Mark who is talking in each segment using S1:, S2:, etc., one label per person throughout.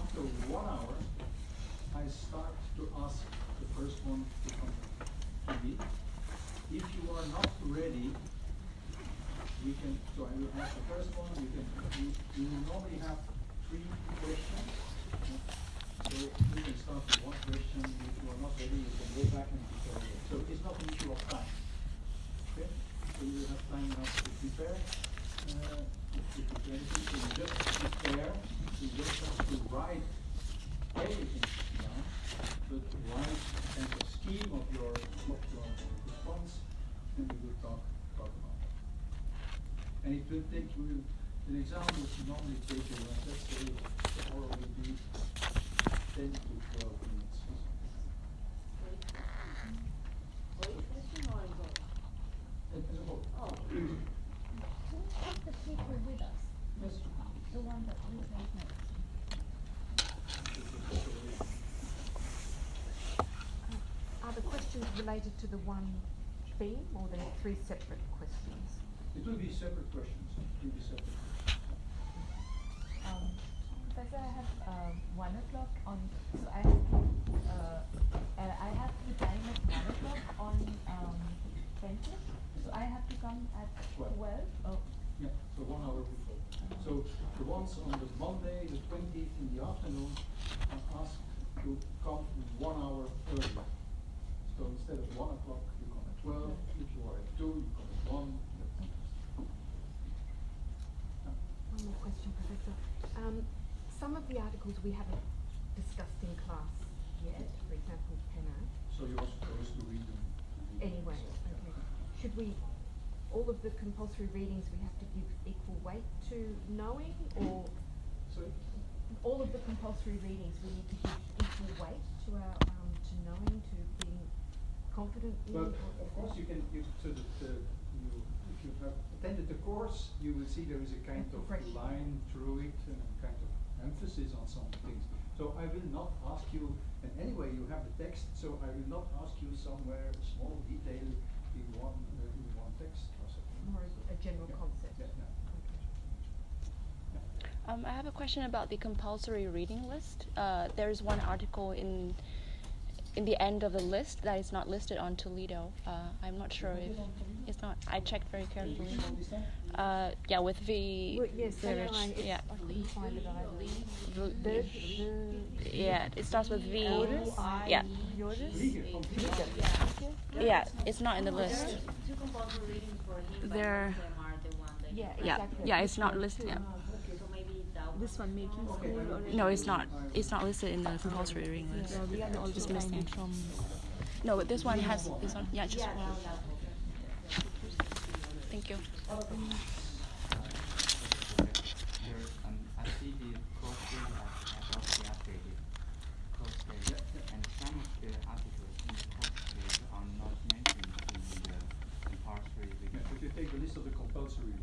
S1: after 1 hour, I start to ask the first one to come to me. If you are not ready, we can. So I will ask the first one. You will normally have 3 questions. So we can start with 1 question. If you are not ready, you can go back and prepare it. So it's not an issue of time. Okay? So you will have time enough to prepare. So you just prepare. You just have to write everything down, but write kind of scheme of your response, and we will talk about it. And it will take you. An example will normally take you, let's say, the oral will be 10 to 12 minutes.
S2: Question or vote?
S1: As a whole.
S2: Oh.
S3: Who is the people with us?
S1: Yes.
S3: The one that we take notes. Are the questions related to the one theme, or there are 3 separate questions?
S1: It will be separate questions. It will be separate.
S4: Professor, I have 1 o'clock on. So I have the time at 1 o'clock on 20th. So I have to come at 12. Oh.
S1: Yeah. So 1 hour before. So the ones on the Monday, the 20th in the afternoon, are asked to come 1 hour earlier. So instead of 1 o'clock, you come at 12. If you are at 2, you come at 1.
S3: One more question, Professor. Some of the articles we haven't discussed in class yet, for example, Penna.
S1: So you're supposed to read them.
S3: Anyway,
S1: So,
S3: okay. Should we, all of the compulsory readings we have to give equal weight to knowing, or
S1: Sorry?
S3: all of the compulsory readings we need to give equal weight to our to knowing, to being confident in?
S1: Well, of course you can. If you have attended the course, you will see there is a kind of line through it and a kind of emphasis on some things. So I will not ask you, and anyway you have the text, so I will not ask you somewhere a small detail in one text or something.
S3: More a general concept.
S1: Yeah, yeah.
S5: I have a question about the compulsory reading list. There is one article in the end of the list that is not listed on Toledo. I'm not sure if it's not. I checked very carefully. Yeah, with V.
S3: Well, yes,
S5: the
S3: I couldn't find it either.
S5: Yeah, it starts with V. Yeah.
S1: Yeah.
S5: Yeah, it's not in the list.
S2: 2 compulsory readings for him, but
S5: There-
S2: most of them are the one that
S3: Yeah,
S5: Yeah,
S3: exactly.
S5: yeah, it's not listed. Yeah.
S2: So maybe that one.
S4: This one making
S1: Okay,
S4: school or
S5: No, it's not. It's not listed in the compulsory reading list.
S4: we are also
S5: Just missing.
S4: finding from
S5: No, but this one has. This one, yeah, just.
S2: Yeah, that one.
S5: Thank you.
S6: I see the course has also updated course page, and some of the articles in the course page are not mentioned in the compulsory
S1: Yeah,
S6: reading.
S1: if you take the list of the compulsory,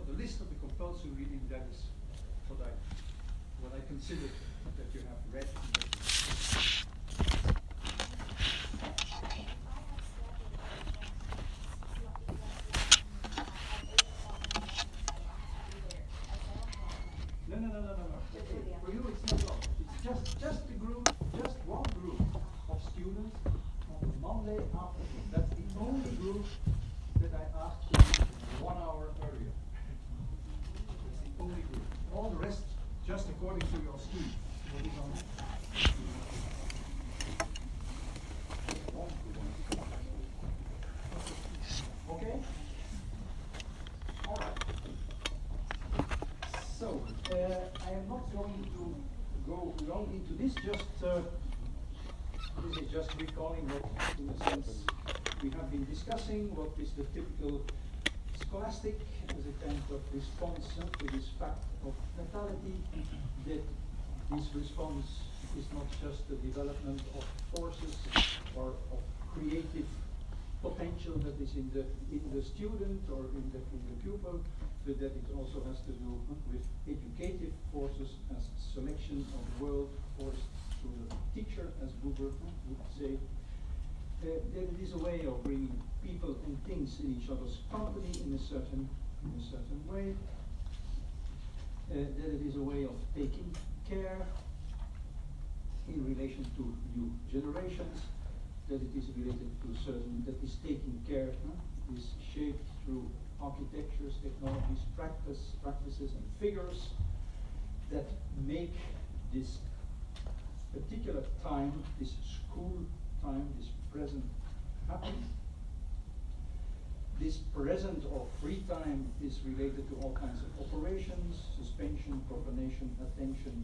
S1: the list of the compulsory reading, that is what I consider that you have read. No. For you, it's not wrong. It's just a group, just one group of students on the Monday afternoon. That's the only group that I asked to meet 1 hour earlier. That's the only group. All the rest, just according to your scheme. What is on Okay? All right. So, I am not going to go long into this, this is just recalling what, in a sense, we have been discussing, what is the typical scholastic as a kind of response to this fact of mentality, that this response is not just the development of forces or of creative potential that is in the student or in the pupil, but that it also has to do with educative forces as selection of the world forced through the teacher, as Buber would say. That it is a way of bringing people and things in each other's company in a certain way. that it is a way of taking care in relation to new generations, that it is related to certain, that is taking care, is shaped through architectures, technologies, practices and figures that make this particular time, this school time, this present happen. This present or free time is related to all kinds of operations, suspension, profanation, attention,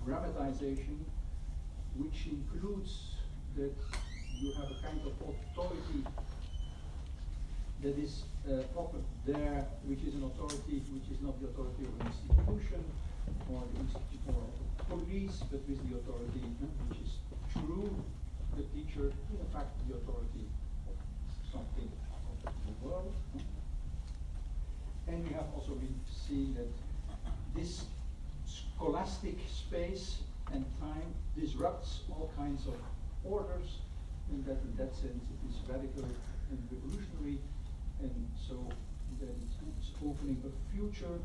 S1: grammatization, which includes that you have a kind of authority that is often there, which is an authority which is not the authority of an institution or the or police, but with the authority which is through the teacher, in fact the authority of something of the world. And we have also been seeing that this scholastic space and time disrupts all kinds of orders, and that in that sense it is radical and revolutionary, and so that it's opening a future,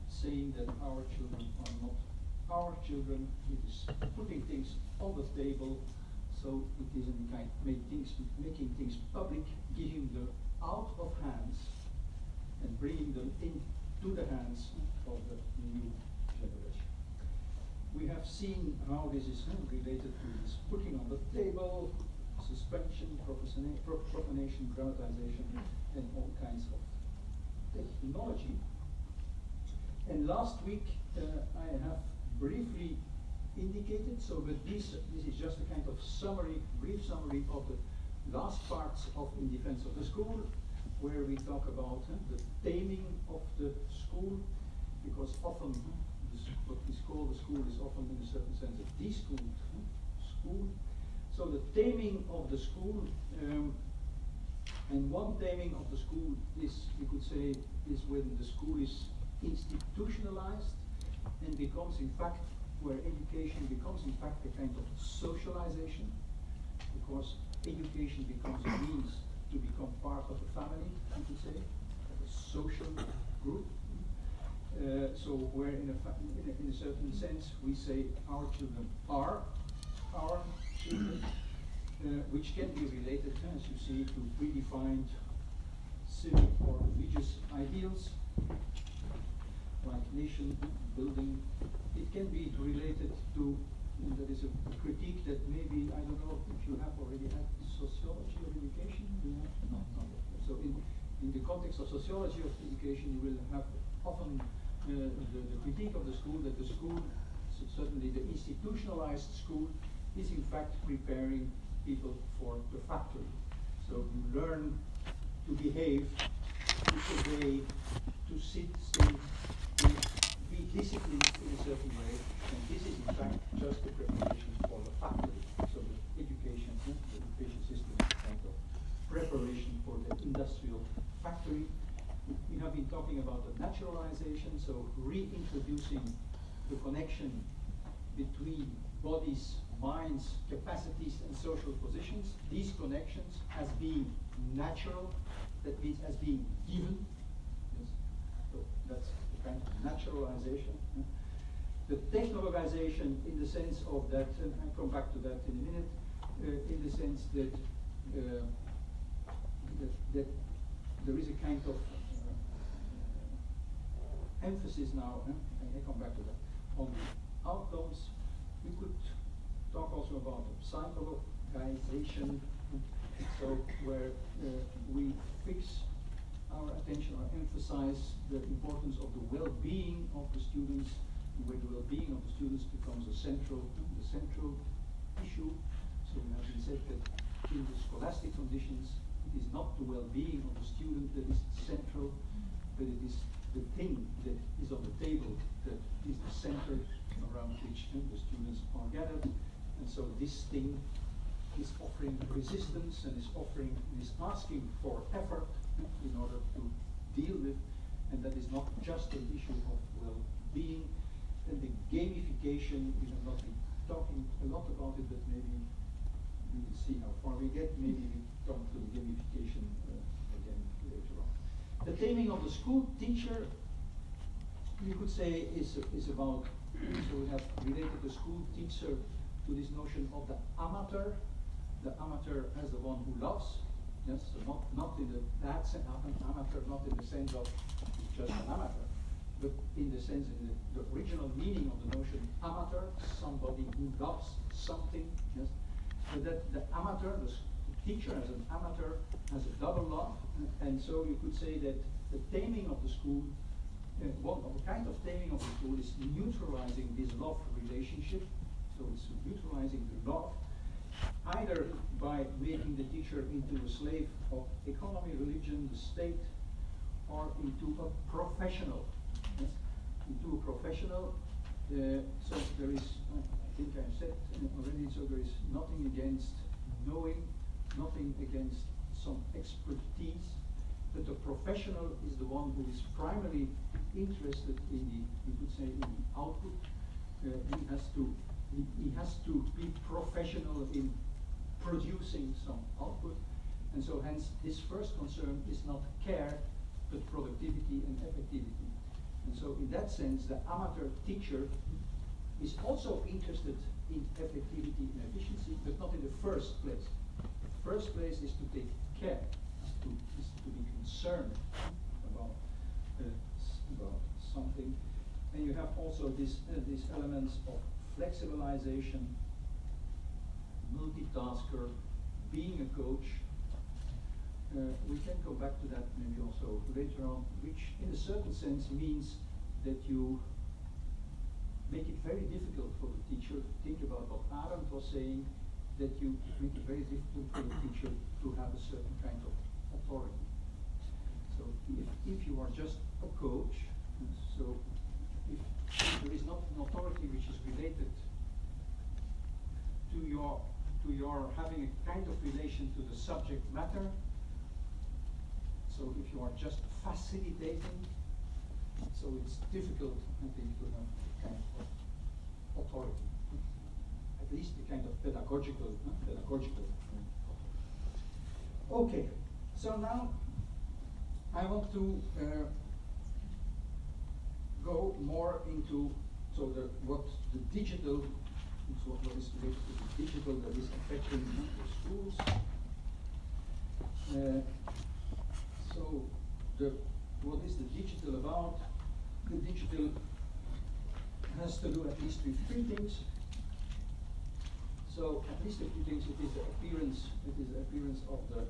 S1: saying that our children are not our children. It is putting things on the table, so it is in kind making things public, giving them out of hands and bringing them into the hands of the new generation. We have seen how this is related to this putting on the table, suspension, profanation, grammatization, and all kinds of technology. And last week I have briefly indicated, so but this is just a kind of summary, brief summary of the last parts of In Defense of the School, where we talk about the taming of the school, because often what we call the school is often in a certain sense a de-schooled school. So the taming of the school, and one taming of the school is, we could say, is when the school is institutionalized and becomes in fact, where education becomes in fact a kind of socialization, because education becomes a means to become part of a family, you could say, of a social group. So where in a certain sense we say our children are our children, which can be related, as you see, to predefined civic or religious ideals, like nation building. It can be related to, that is a critique that maybe, I don't know if you have already had sociology of education. No. So in the context of sociology of education, you will have often the critique of the school, that the school, certainly the institutionalized school, is in fact preparing people for the factory. So you learn to behave, to obey, to sit still, to be disciplined in a certain way, and this is in fact just a preparation for the factory. So the education system is kind of preparation for the industrial factory. We have been talking about the naturalization, so reintroducing the connection between bodies, minds, capacities, and social positions. These connections as being natural, that means as being given. Yes. So that's the kind of naturalization. The technologization, in the sense of that, and I'll come back to that in a minute, in the sense that that there is a kind of emphasis now, and I come back to that, on the outcomes. We could talk also about the psychologization, so where we fix our attention or emphasize the importance of the well-being of the students, where the well-being of the students becomes the central issue. So we have been said that in the scholastic conditions, it is not the well-being of the student that is central, but it is the thing that is on the table that is the center around which the students are gathered. And so this thing is offering resistance and is asking for effort in order to deal with, and that is not just an issue of well-being. And the gamification, we have not been talking a lot about it, but maybe we will see how far we get. Maybe we come to the gamification again later on. The taming of the school teacher you could say is about, so we have related the school teacher to this notion of the amateur as the one who loves, yes, so not in the bad sense, amateur, not in the sense of just an amateur, but in the sense, in the original meaning of the notion amateur, somebody who loves something, yes, so that the amateur, the teacher as an amateur has a double love, and so you could say that the taming of the school, one of the kind of taming of the school is neutralizing this love relationship. So it's neutralizing the love, either by making the teacher into a slave of economy, religion, the state, or into a professional. Yes? Into a professional. So there is, I think I said already, so there is nothing against knowing, nothing against some expertise, but the professional is the one who is primarily interested in the, you could say, in the output. He has to be professional in producing some output, and so hence his first concern is not care, but productivity and effectivity. And so in that sense, the amateur teacher is also interested in effectivity and efficiency, but not in the first place. The first place is to take care, is to be concerned about something. And you have also these elements of flexibilization, multitasker, being a coach. We can come back to that maybe also later on, which in a certain sense means that you make it very difficult for the teacher to think about what Arendt was saying, that you make it very difficult for the teacher to have a certain kind of authority. So if you are just a coach, so if there is not an authority which is related to your having a kind of relation to the subject matter, so if you are just facilitating, so it's difficult, I think, to have a kind of authority, at least a kind of pedagogical. Okay, so now I want to go more into what is related to the digital that is affecting the schools. What is the digital about? The digital has to do at least with three things. So at least a few things. It is the appearance of the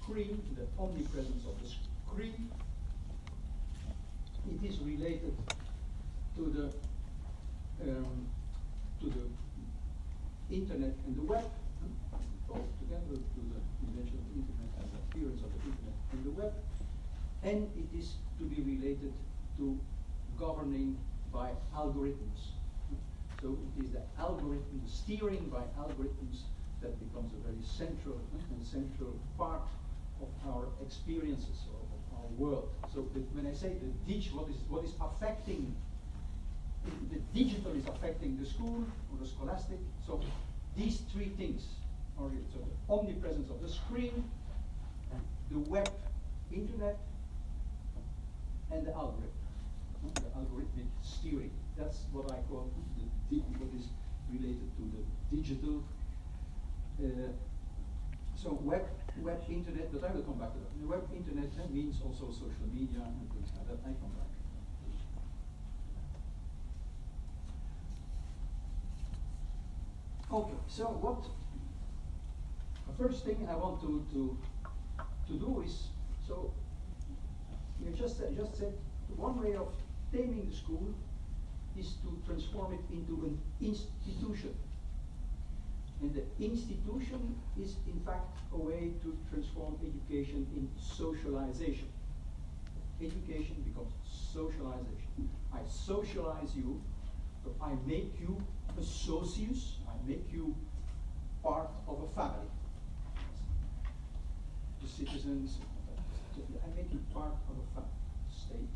S1: screen, the omnipresence of the screen. It is related to the internet and the web, both together, to the invention of the internet and the appearance of the internet and the web, and it is to be related to governing by algorithms. So it is the algorithm, steering by algorithms, that becomes a very central part of our experiences of our world. So when I say what is affecting, the digital is affecting the school or the scholastic. So these three things are it. So the omnipresence of the screen, the web, internet, and the algorithm, the algorithmic steering. That's what I call what is related to the digital. So web, internet, but I will come back to that. The web, internet means also social media and things like that. I come back. Okay, so the first thing I want to do is, so you just said one way of taming the school is to transform it into an institution. And the institution is in fact a way to transform education in socialization. Education becomes socialization. I socialize you, so I make you a socius, I make you part of a family. The citizens, I make you part of a family, state.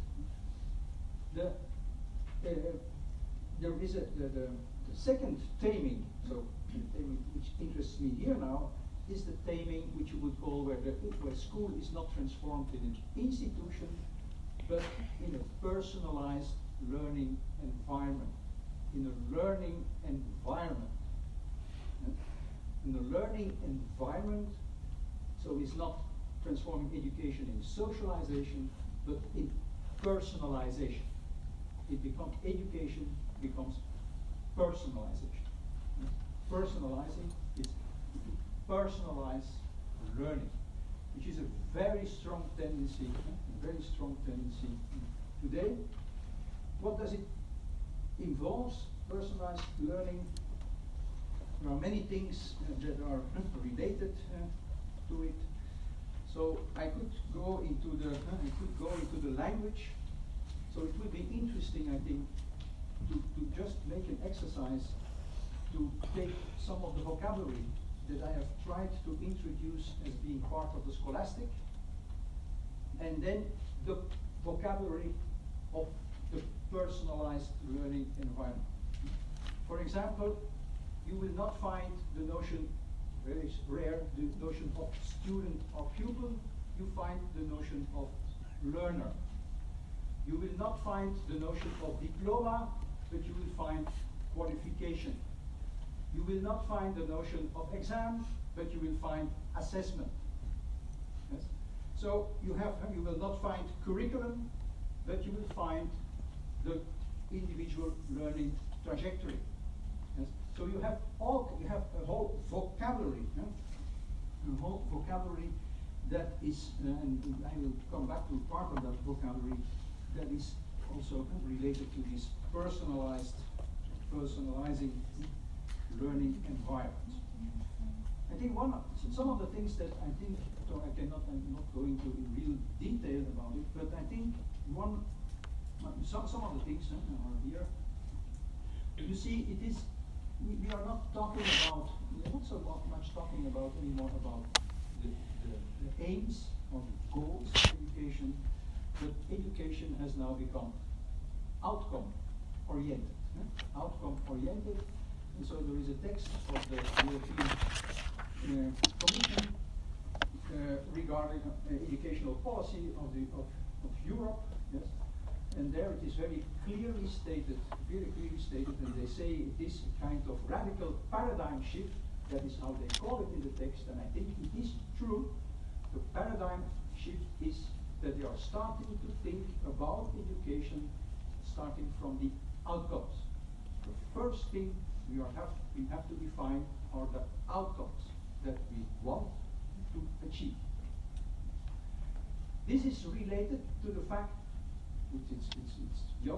S1: There is the second taming, so the taming which interests me here now is the taming which you would call where school is not transformed in an institution, but in a personalized learning environment. In a learning environment. In a learning environment, so it's not transforming education in socialization, but in personalization. Education becomes personalization. Personalizing is to personalize learning, which is a very strong tendency, today. What does it involve? Personalized learning. There are many things that are related to it. So I could go into the language. So it would be interesting, I think, to just make an exercise to take some of the vocabulary that I have tried to introduce as being part of the scholastic, and then the vocabulary of the personalized learning environment. For example, you will not find the notion, very rare, the notion of student or pupil. You find the notion of learner. You will not find the notion of diploma, but you will find qualification. You will not find the notion of exam, but you will find assessment. Yes? So you will not find curriculum, but you will find the individual learning trajectory. Yes? So you have a whole vocabulary, that is, and I will come back to part of that vocabulary that is also related to this personalizing learning environment. I think some of the things that I think, so I'm not going to in real detail about it, but I think some of the things are here. You see, we are not talking about, we're not so much talking about anymore about the aims or the goals of education, but education has now become outcome oriented. Outcome oriented. And so there is a text of the European Commission regarding educational policy of Europe. Yes. And there it is very clearly stated, and they say it is a kind of radical paradigm shift. That is how they call it in the text, and I think it is true. The paradigm shift is that they are starting to think about education starting from the outcomes. The first thing we have to define are the outcomes that we want to achieve. This is related to the fact, it's the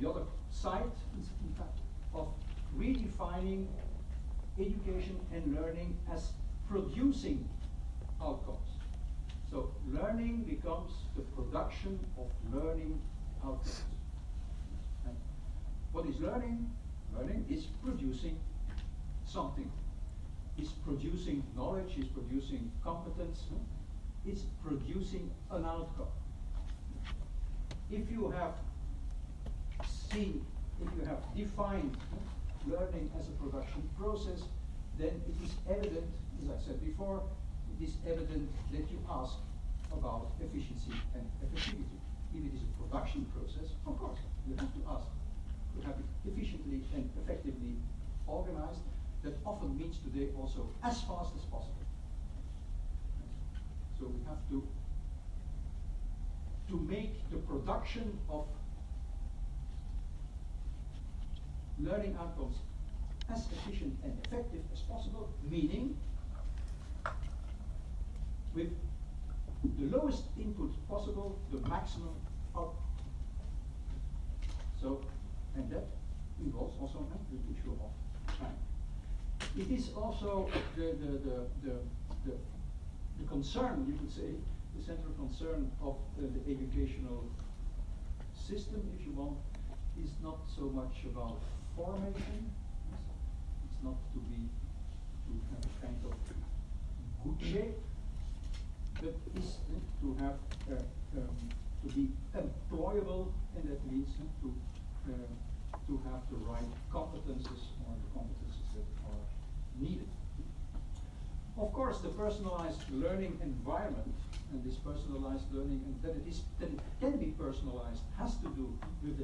S1: other side, in fact, of redefining education and learning as producing outcomes. So learning becomes the production of learning outcomes. And what is learning? Learning is producing something. It's producing knowledge, it's producing competence, it's producing an outcome. If you have defined learning as a production process, then it is evident, as I said before, it is evident that you ask about efficiency and effectivity. If it is a production process, of course, you have to ask to have it efficiently and effectively organized. That often means today also as fast as possible. So we have to make the production of learning outcomes as efficient and effective as possible, meaning with the lowest input possible, the maximum output. So, and that involves also the issue of time. It is also the concern, you could say, the central concern of the educational system, if you want, is not so much about formation. It's not to have a kind of good shape, but is to have to be employable, and that means to have the right competences or the competences that are needed. Of course, the personalized learning environment And this personalized learning, and that it can be personalized, has to do with the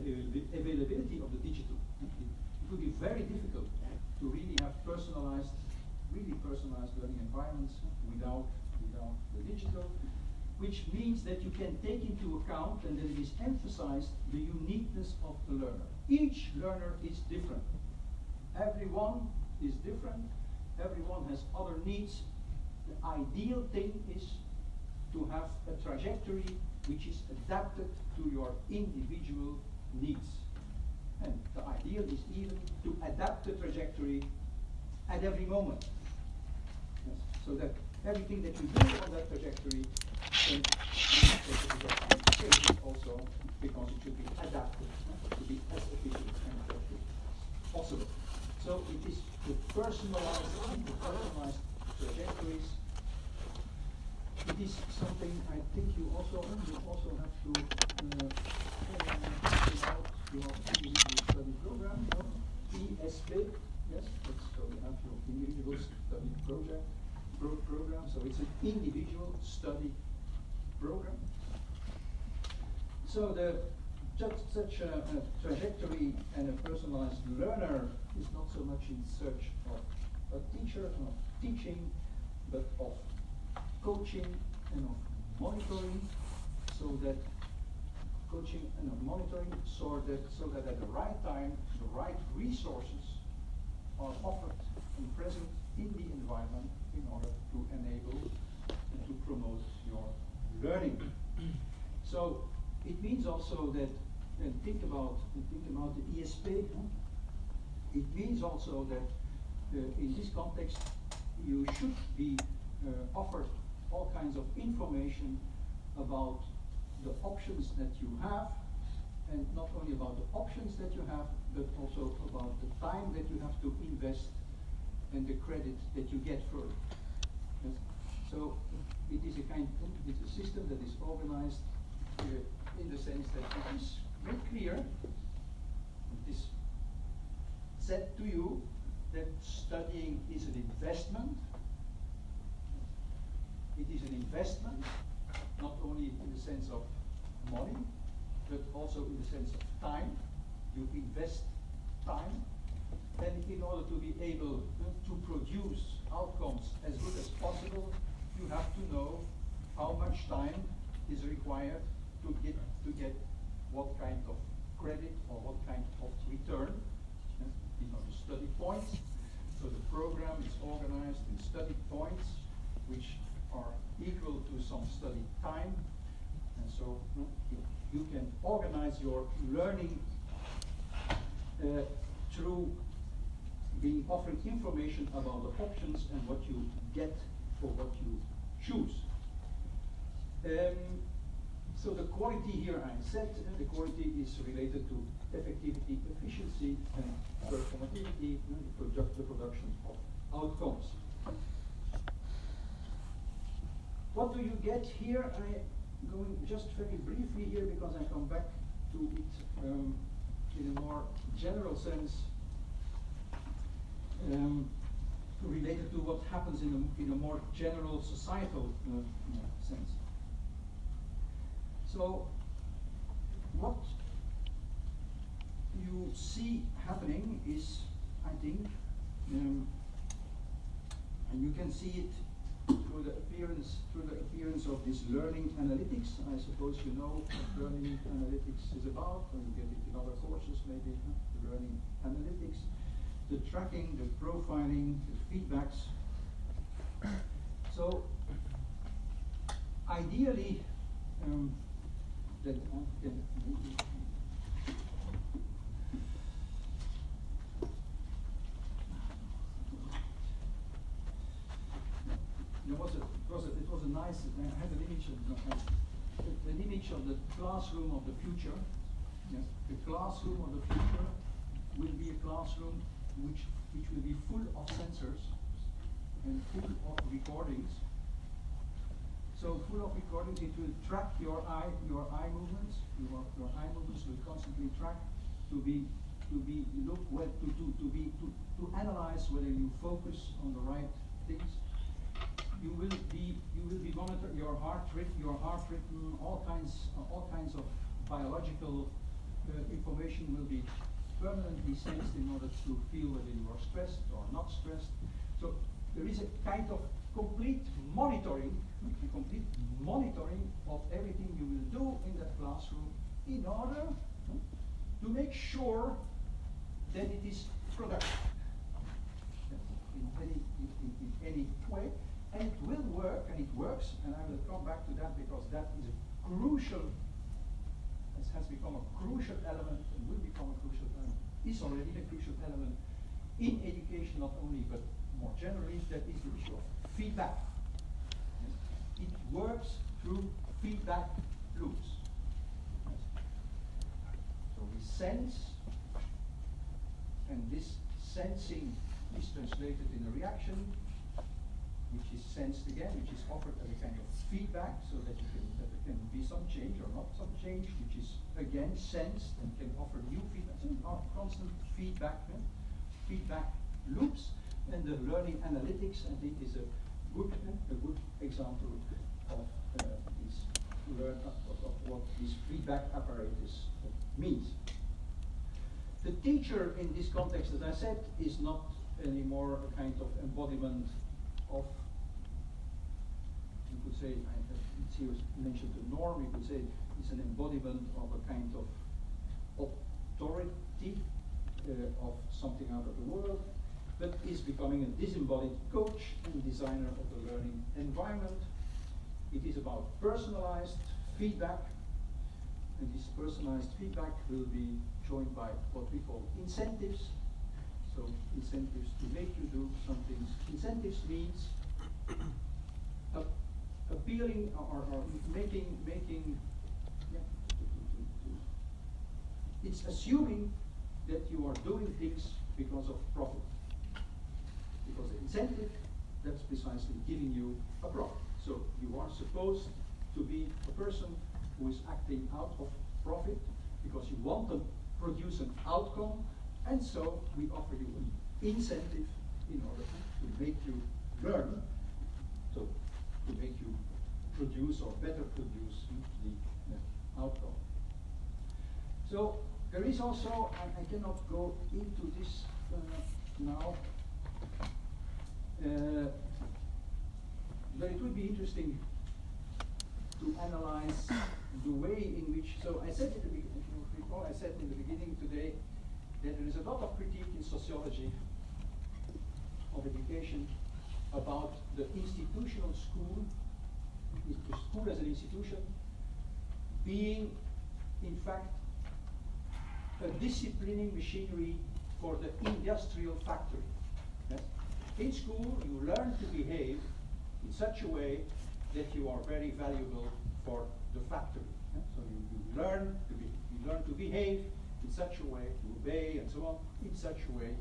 S1: availability of the digital. It would be very difficult to really have really personalized learning environments without the digital, which means that you can take into account, and that it is emphasized, the uniqueness of the learner. Each learner is different. Everyone is different. Everyone has other needs. The ideal thing is to have a trajectory which is adapted to your individual needs. And the ideal is even to adapt the trajectory at every moment. Yes. So that everything that you do on that trajectory can change also, because it should be adapted to be as efficient and effective as possible. So it is the personalized trajectories. It is something I think you also have to fill out your individual study program, PSP. Yes, so you have your individual study program. So it's an individual study program. So such a trajectory and a personalized learner is not so much in search of a teacher and of teaching, but of coaching and of monitoring, so that at the right time, the right resources are offered and present in the environment in order to enable and to promote your learning. So it means also that, and think about the ESP. It means also that in this context you should be offered all kinds of information about the options that you have, and not only about the options that you have, but also about the time that you have to invest and the credit that you get for it. Yes. So it is it's a system that is organized in the sense that it is very clear, it is said to you that studying is an investment. It is an investment, not only in the sense of money, but also in the sense of time. You invest time, and in order to be able to produce outcomes as good as possible, you have to know how much time is required to get what kind of credit or what kind of return. These are the study points. So the program is organized in study points, which are equal to some study time, and so you can organize your learning through being offered information about the options and what you get for what you choose. So the quality here I said, the quality is related to effectivity, efficiency, and performativity, the production of outcomes. What do you get here? I'm going just very briefly here because I come back to it in a more general sense, related to what happens in a more general societal sense. So what you see happening is, I think, and you can see it through the appearance of this learning analytics. I suppose you know what learning analytics is about, or you get it in other courses maybe, the learning analytics, the tracking, the profiling, the feedbacks. So ideally, it was a nice, I had an image of the classroom of the future. Yes, the classroom of the future will be a classroom which will be full of sensors and full of recordings. So full of recordings, it will track your eye movements. Your eye movements will constantly track to analyze whether you focus on the right things. you will be monitored, your heart rate, all kinds of biological information will be permanently sensed in order to feel whether you are stressed or not stressed. So there is a kind of complete monitoring of everything you will do in that classroom in order to make sure that it is productive in any way, and it will work, and it works, and I will come back to that because that is a crucial, has become a crucial element and will become a crucial element, is already a crucial element in education not only but more generally. That is the issue of feedback. Yes. It works through feedback loops. Yes. So we sense, and this sensing is translated in a reaction, which is sensed again, which is offered as a kind of feedback, so that there can be some change or not some change, which is again sensed and can offer new feedback. So constant feedback, feedback loops, and the learning analytics, I think, is a good example of of what this feedback apparatus means. The teacher in this context, as I said, is not anymore a kind of embodiment of, you could say, it's here mentioned the norm, you could say it's an embodiment of a kind of authority of something out of the world, but is becoming a disembodied coach and designer of the learning environment. It is about personalized feedback, and this personalized feedback will be joined by what we call incentives. So incentives to make you do some things. Incentives means appealing or making it's assuming that you are doing things because of profit. Because the incentive, that's precisely giving you a profit. So you are supposed to be a person who is acting out of profit because you want to produce an outcome, and so we offer you an incentive in order to make you learn, so to make you produce or better produce the outcome. So there is also, I cannot go into this now, but it would be interesting to analyze the way in which, so I said in the beginning, if you recall, I said in the beginning today that there is a lot of critique in sociology of education about the institutional school, the school as an institution, being in fact a disciplining machinery for the industrial factory. Yes? In school, you learn to behave in such a way that you are very valuable for the factory. Yeah? So you learn to behave in such a way, to obey and so on, in such a way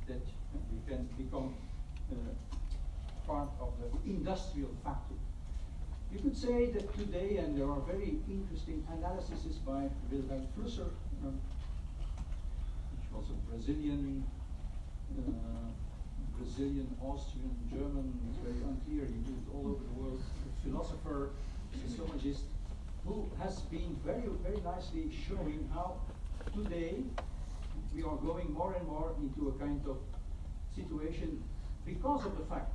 S1: that you can become part of the industrial factory. You could say that today, and there are very interesting analyses by Wilhelm Flusser, which was a Brazilian, Austrian, German, it's very unclear, he lived all over the world, a philosopher, sociologist, who has been very, very nicely showing how today we are going more and more into a kind of situation because of the fact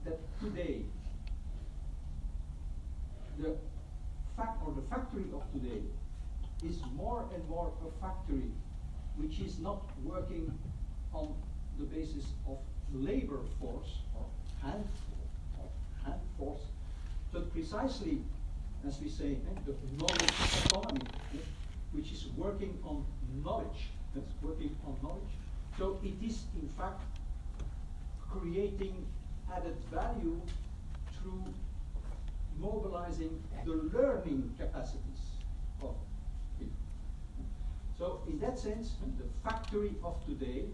S1: that today the factory of today is more and more a factory which is not working on the basis of labor force or hand force, but precisely, as we say, the knowledge economy, which is working on knowledge. That's working on knowledge. So it is in fact creating added value through mobilizing the learning capacities of people. So in that sense, the factory of today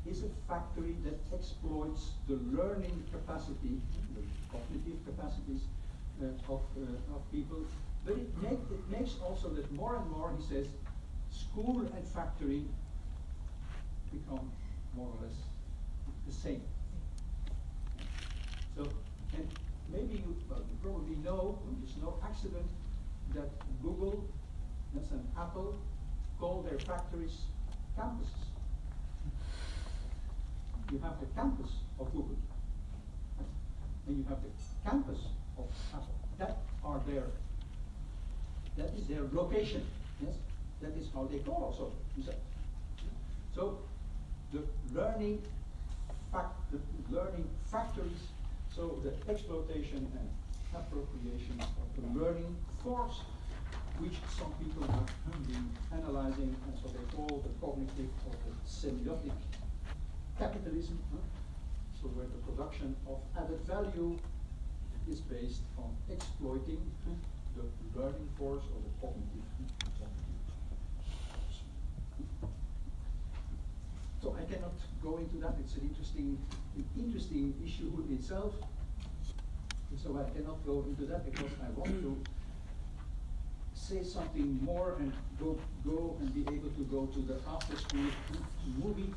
S1: is a factory that exploits the learning capacity, the cognitive capacities of people. But it makes also that more and more, he says, school and factory become more or less the same. So, and maybe you probably know, it's no accident that Google, yes, and Apple call their factories campuses. You have the campus of Google, and you have the campus of Apple. That is their location. Yes, that is how they call also themselves. So the learning factories, so the exploitation and appropriation of the learning force, which some people have been analyzing, and so they call the cognitive or the semiotic capitalism. So where the production of added value is based on exploiting the learning force or the cognitive. So I cannot go into that. It's an interesting issue in itself. So I cannot go into that because I want to say something more and go and be able to go to the after school movie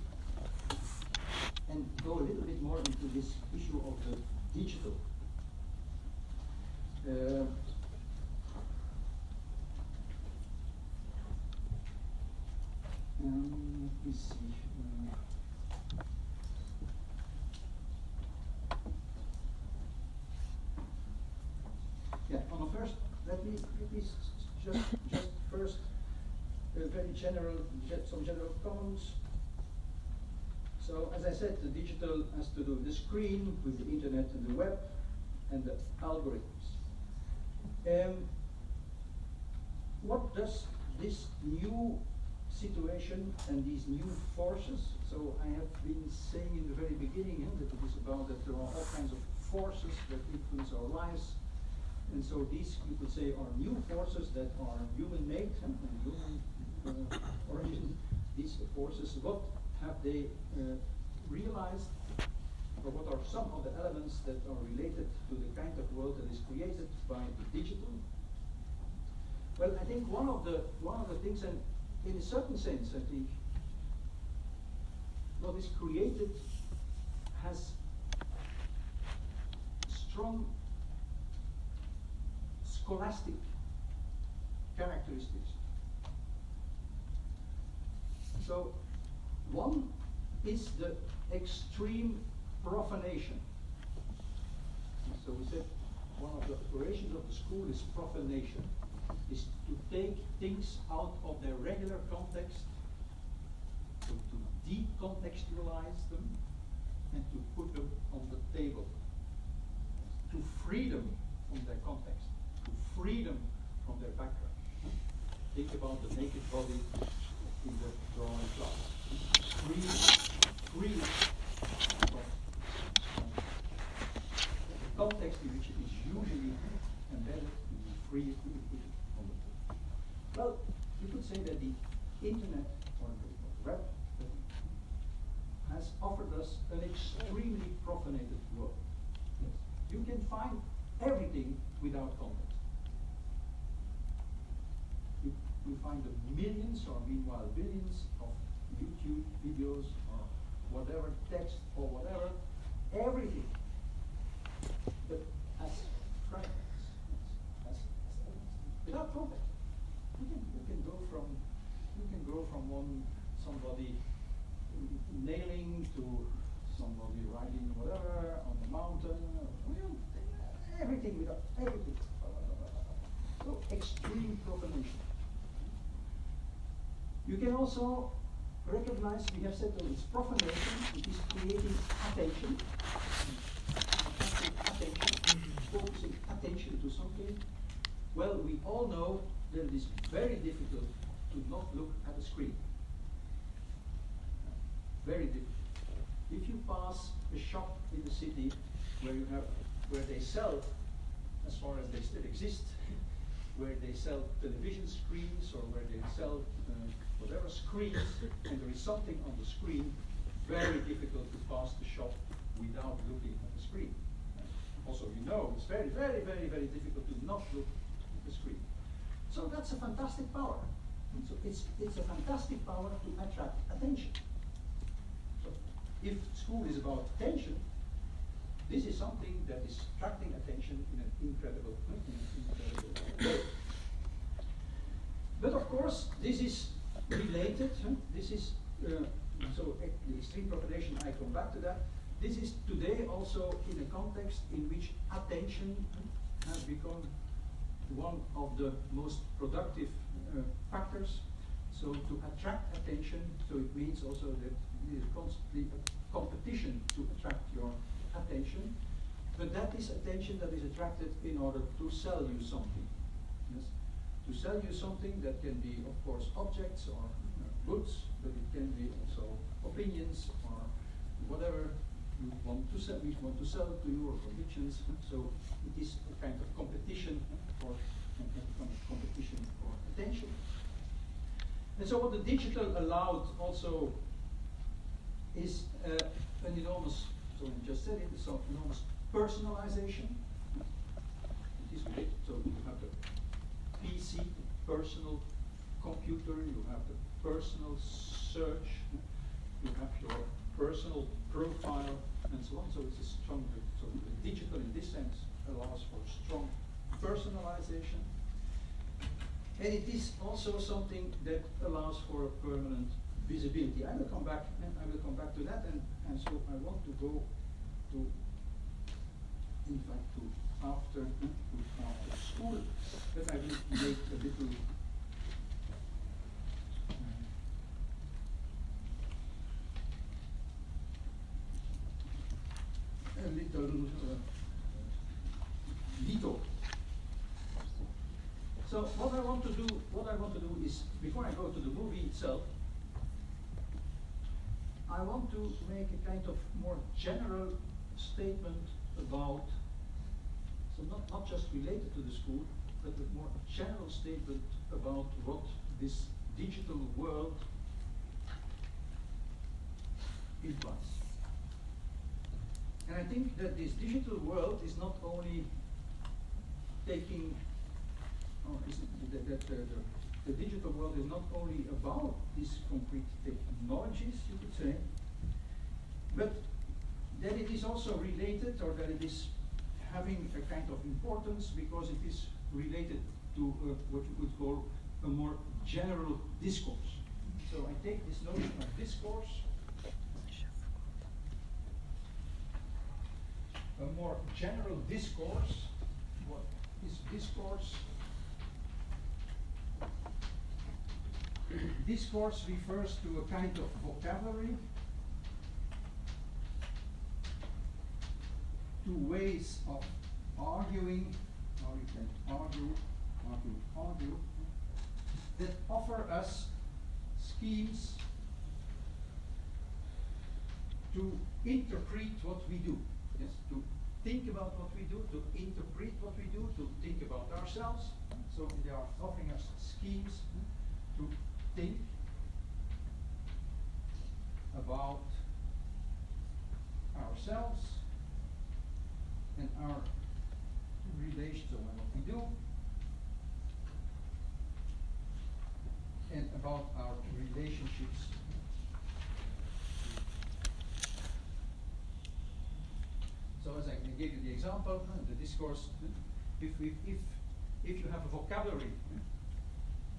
S1: and go a little bit more into this issue of the digital. Let me see. Yeah, on the first, let me just first very general, some general comments. So as I said, the digital has to do with the screen, with the internet and the web, and the algorithms. What does this new situation and these new forces, so I have been saying in the very beginning that it is about that there are all kinds of forces that influence our lives, and so these you could say are new forces that are human-made and human origin. These forces, what have they realized, or what are some of the elements that are related to the kind of world that is created by the digital? Well, I think one of the things, and in a certain sense, I think what is created has strong scholastic characteristics. So one is the extreme profanation. So we said one of the operations of the school is profanation, is to take things out of their regular context, to decontextualize them, and to put them on the table, to free them from their context, to free them from their background. Think about the naked body in the drawing class. Free from the context in which it is usually embedded, to be free to put it on the table. Well, you could say that the internet or the web has offered us an extremely profanated world. Yes. You can find everything without context. You find the millions or meanwhile billions of YouTube videos or whatever, text or whatever, everything. But as fragments, as without context. You can go from somebody nailing to somebody riding whatever on the mountain, everything without everything. So extreme profanation. You can also recognize, we have said that it's profanation, it is creating attention, focusing attention to something. Well, we all know that it is very difficult to not look at a screen. Very difficult. If you pass a shop in the city where they sell, as far as they still exist, where they sell television screens or where they sell whatever screens, and there is something on the screen, very difficult to pass the shop without looking at the screen. Also, you know, it's very, very, very, very difficult to not look at the screen. So that's a fantastic power. So it's a fantastic power to attract attention. So if school is about attention, this is something that is attracting attention in an incredible way. But of course, this is related. This is so the extreme propagation. I come back to that. This is today also in a context in which attention has become one of the most productive factors. So to attract attention, so it means also that there is constantly a competition to attract your attention, but that is attention that is attracted in order to sell you something. Yes? To sell you something that can be, of course, objects or goods, but it can be also opinions or whatever you want to sell. We want to sell to you, or convictions. So it is a kind of competition for attention. And so what the digital allowed also is an enormous, so I just said it, it's an enormous personalization. It is great. So you have the PC, personal computer, you have the personal search, you have your personal profile, and so on. So it's a strong, so the digital in this sense allows for strong personalization. And it is also something that allows for a permanent visibility. I will come back to that, and so I want to go to, in fact, to after school, but I will make a little detour. So what I want to do is, before I go to the movie itself, I want to make a kind of more general statement about, so not just related to the school, but a more general statement about what this digital world implies. And I think that this digital world is not only taking, the digital world is not only about these concrete technologies, you could say, but that it is also related, or that it is having a kind of importance because it is related to what you could call a more general discourse. So I take this notion of discourse, a more general discourse. What is discourse? Discourse refers to a kind of vocabulary, to ways of arguing, or you can argue, that offer us schemes to interpret what we do. Yes, to think about what we do, to interpret what we do, to think about ourselves. So they are offering us schemes to think about ourselves and our relations to what we do, and about our relationships. So as I gave you the example, the discourse, if you have a vocabulary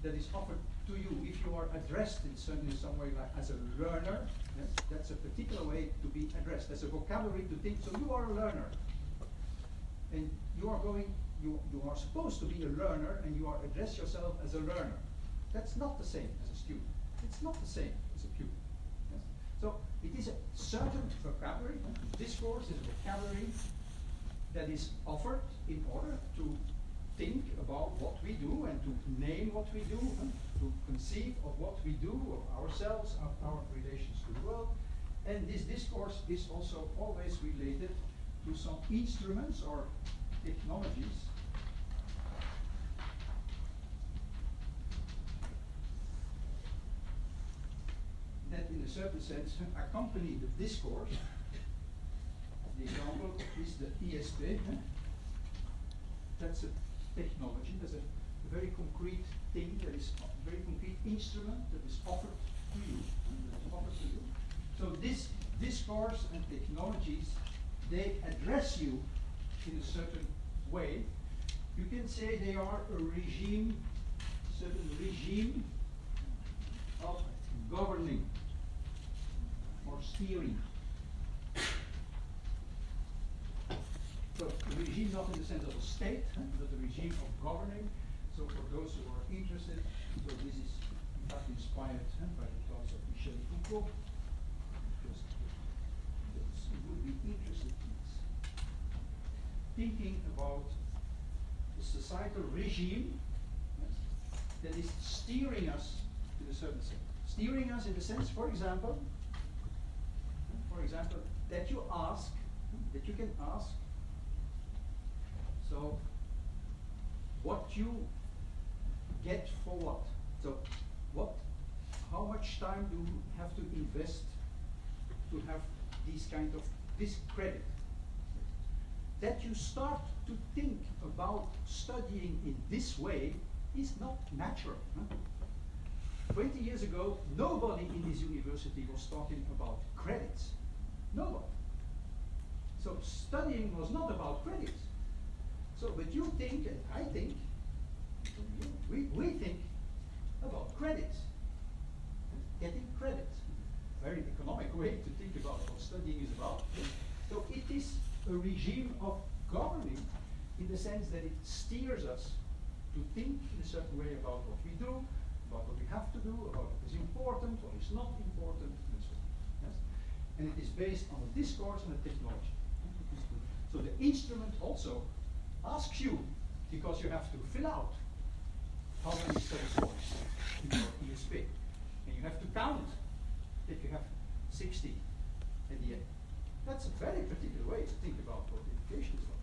S1: that is offered to you, if you are addressed in some way like as a learner, yes, that's a particular way to be addressed, as a vocabulary to think. So you are a learner, and you are supposed to be a learner, and you are address yourself as a learner. That's not the same as a student. It's not the same as a pupil. Yes? So it is a certain vocabulary. Discourse is a vocabulary that is offered in order to think about what we do and to name what we do, to conceive of what we do, of ourselves, of our relations to the world. And this discourse is also always related to some instruments or technologies that in a certain sense accompany the discourse. The example is the ESP. That's a technology, that's a very concrete thing, that is a very concrete instrument that is offered to you. So this discourse and technologies they address you in a certain way. You can say they are a regime, certain regime of governing or steering. So a regime not in the sense of a state, but a regime of governing. So for those who are interested, so this is in fact inspired by the thoughts of Michel Foucault. Because you would be interested in this. Thinking about the societal regime that is steering us in a certain sense. Steering us in the sense, for example, that you ask, that you can ask, so what you get for what? So how much time do you have to invest to have this credit? That you start to think about studying in this way is not natural. 20 years ago, nobody in this university was talking about credits. Nobody. So studying was not about credits. So, but you think, and I think, we think about credits. Getting credits. Very economic way to think about what studying is about. So it is a regime of governing in the sense that it steers us to think in a certain way about what we do, about what we have to do, about what is important, what is not important, and so on. Yes? And it is based on a discourse and a technology. So the instrument also asks you, because you have to fill out how many study points in your ESP. And you have to count if you have 60 at the end. That's a very particular way to think about what education is about.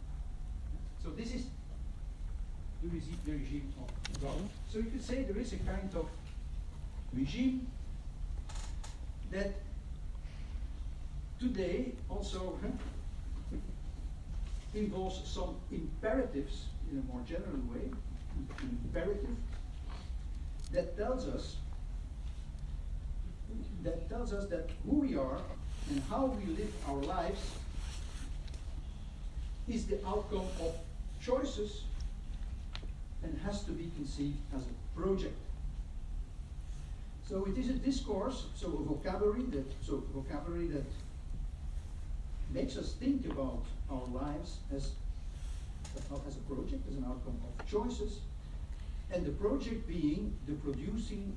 S1: So this is the regime of government. So you could say there is a kind of regime that today also involves some imperatives in a more general way, an imperative that tells us that who we are and how we live our lives is the outcome of choices and has to be conceived as a project. So it is a discourse, so a vocabulary that makes us think about our lives as a project, as an outcome of choices, and the project being the producing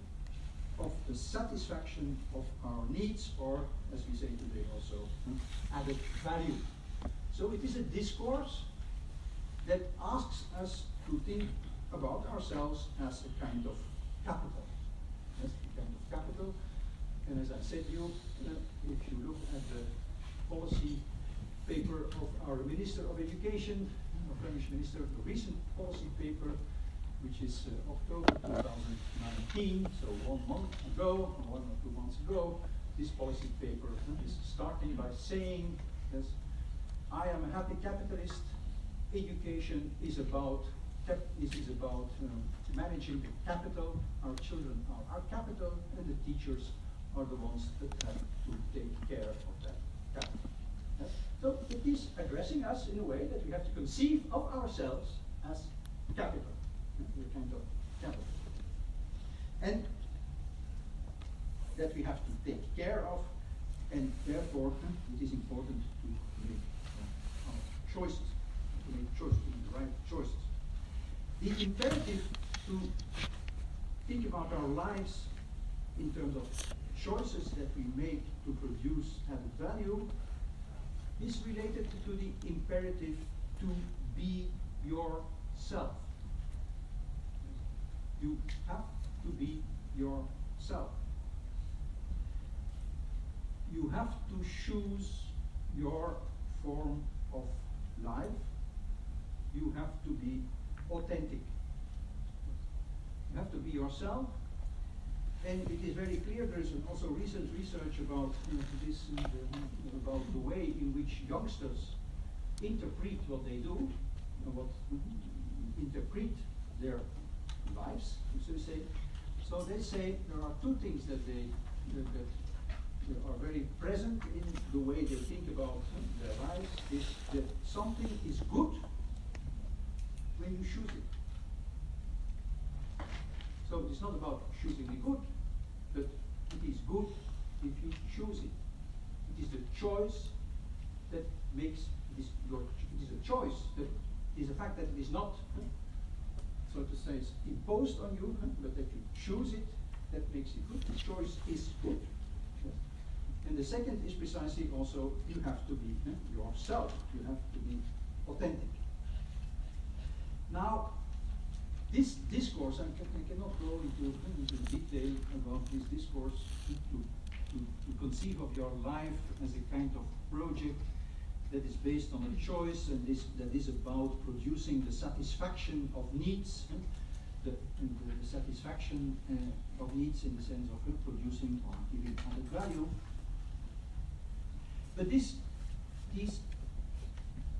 S1: of the satisfaction of our needs, or as we say today also, added value. So it is a discourse that asks us to think about ourselves as a kind of capital. As a kind of capital. And as I said to you, if you look at the policy paper of our Minister of Education, our Flemish Minister, the recent policy paper, which is October 2019, so 1 month ago, 1 or 2 months ago, this policy paper is starting by saying, yes, I am a happy capitalist. Education is about managing the capital. Our children are our capital, and the teachers are the ones that have to take care of that capital. Yes? So it is addressing us in a way that we have to conceive of ourselves as capital. A kind of capital. And that we have to take care of, and therefore it is important to make choices, to make the right choices. The imperative to think about our lives in terms of choices that we make to produce added value is related to the imperative to be yourself. You have to be yourself. You have to choose your form of life. You have to be authentic. You have to be yourself. And it is very clear, there is also recent research about this, about the way in which youngsters interpret what they do, interpret their lives, so they say there are two things that are very present in the way they think about their lives is that something is good when you choose it. So it's not about choosing the good, but it is good if you choose it. It is the choice that makes it is a choice that is a fact that it is not, so to say, it's imposed on you, but that you choose it, that makes it good. The choice is good. Yes. And the second is precisely also you have to be yourself. You have to be authentic. Now, this discourse, I cannot go into detail about this discourse to conceive of your life as a kind of project that is based on a choice and that is about producing the satisfaction of needs, the satisfaction of needs in the sense of producing or giving added value. But these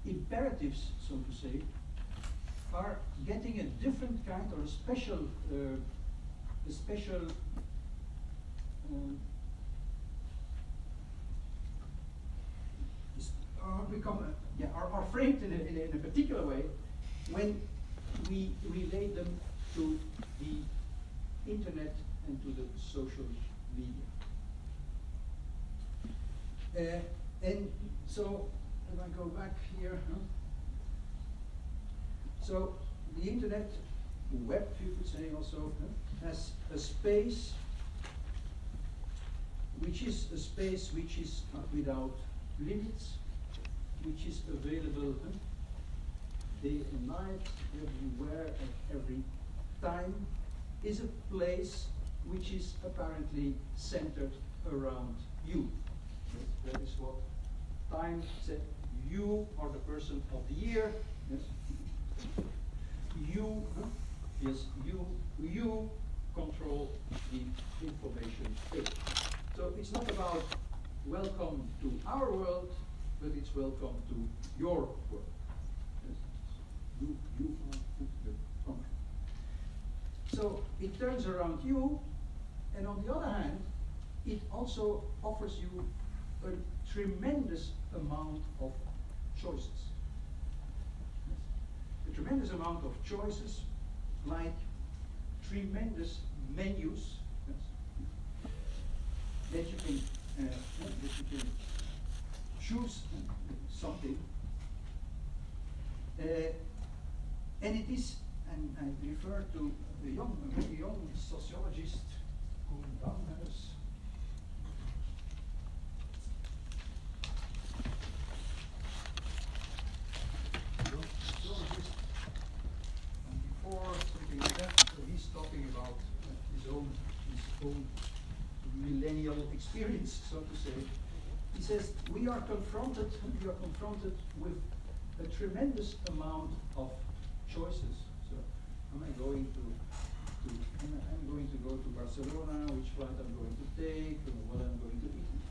S1: imperatives, so to say, are getting a different kind or a special are framed in a particular way when we relate them to the internet and to the social media. And so, if I go back here, so the internet, the web, you could say also, has a space which is without limits, which is available day and night, everywhere, at every time, is a place which is apparently centered around you. That is what Time said. You are the person of the year. Yes. You, yes, you control the information page. So it's not about welcome to our world, but it's welcome to your world. Yes. You are the control. So it turns around you, and on the other hand, it also offers you a tremendous amount of choices. Yes. A tremendous amount of choices, like tremendous menus, yes, that you can choose something, and it is, and I refer to a very young sociologist who has before something like that. So he's talking about his own millennial experience, so to say. He says we are confronted with a tremendous amount of choices. So am I going to go to Barcelona, which flight I'm going to take, what I'm going to eat.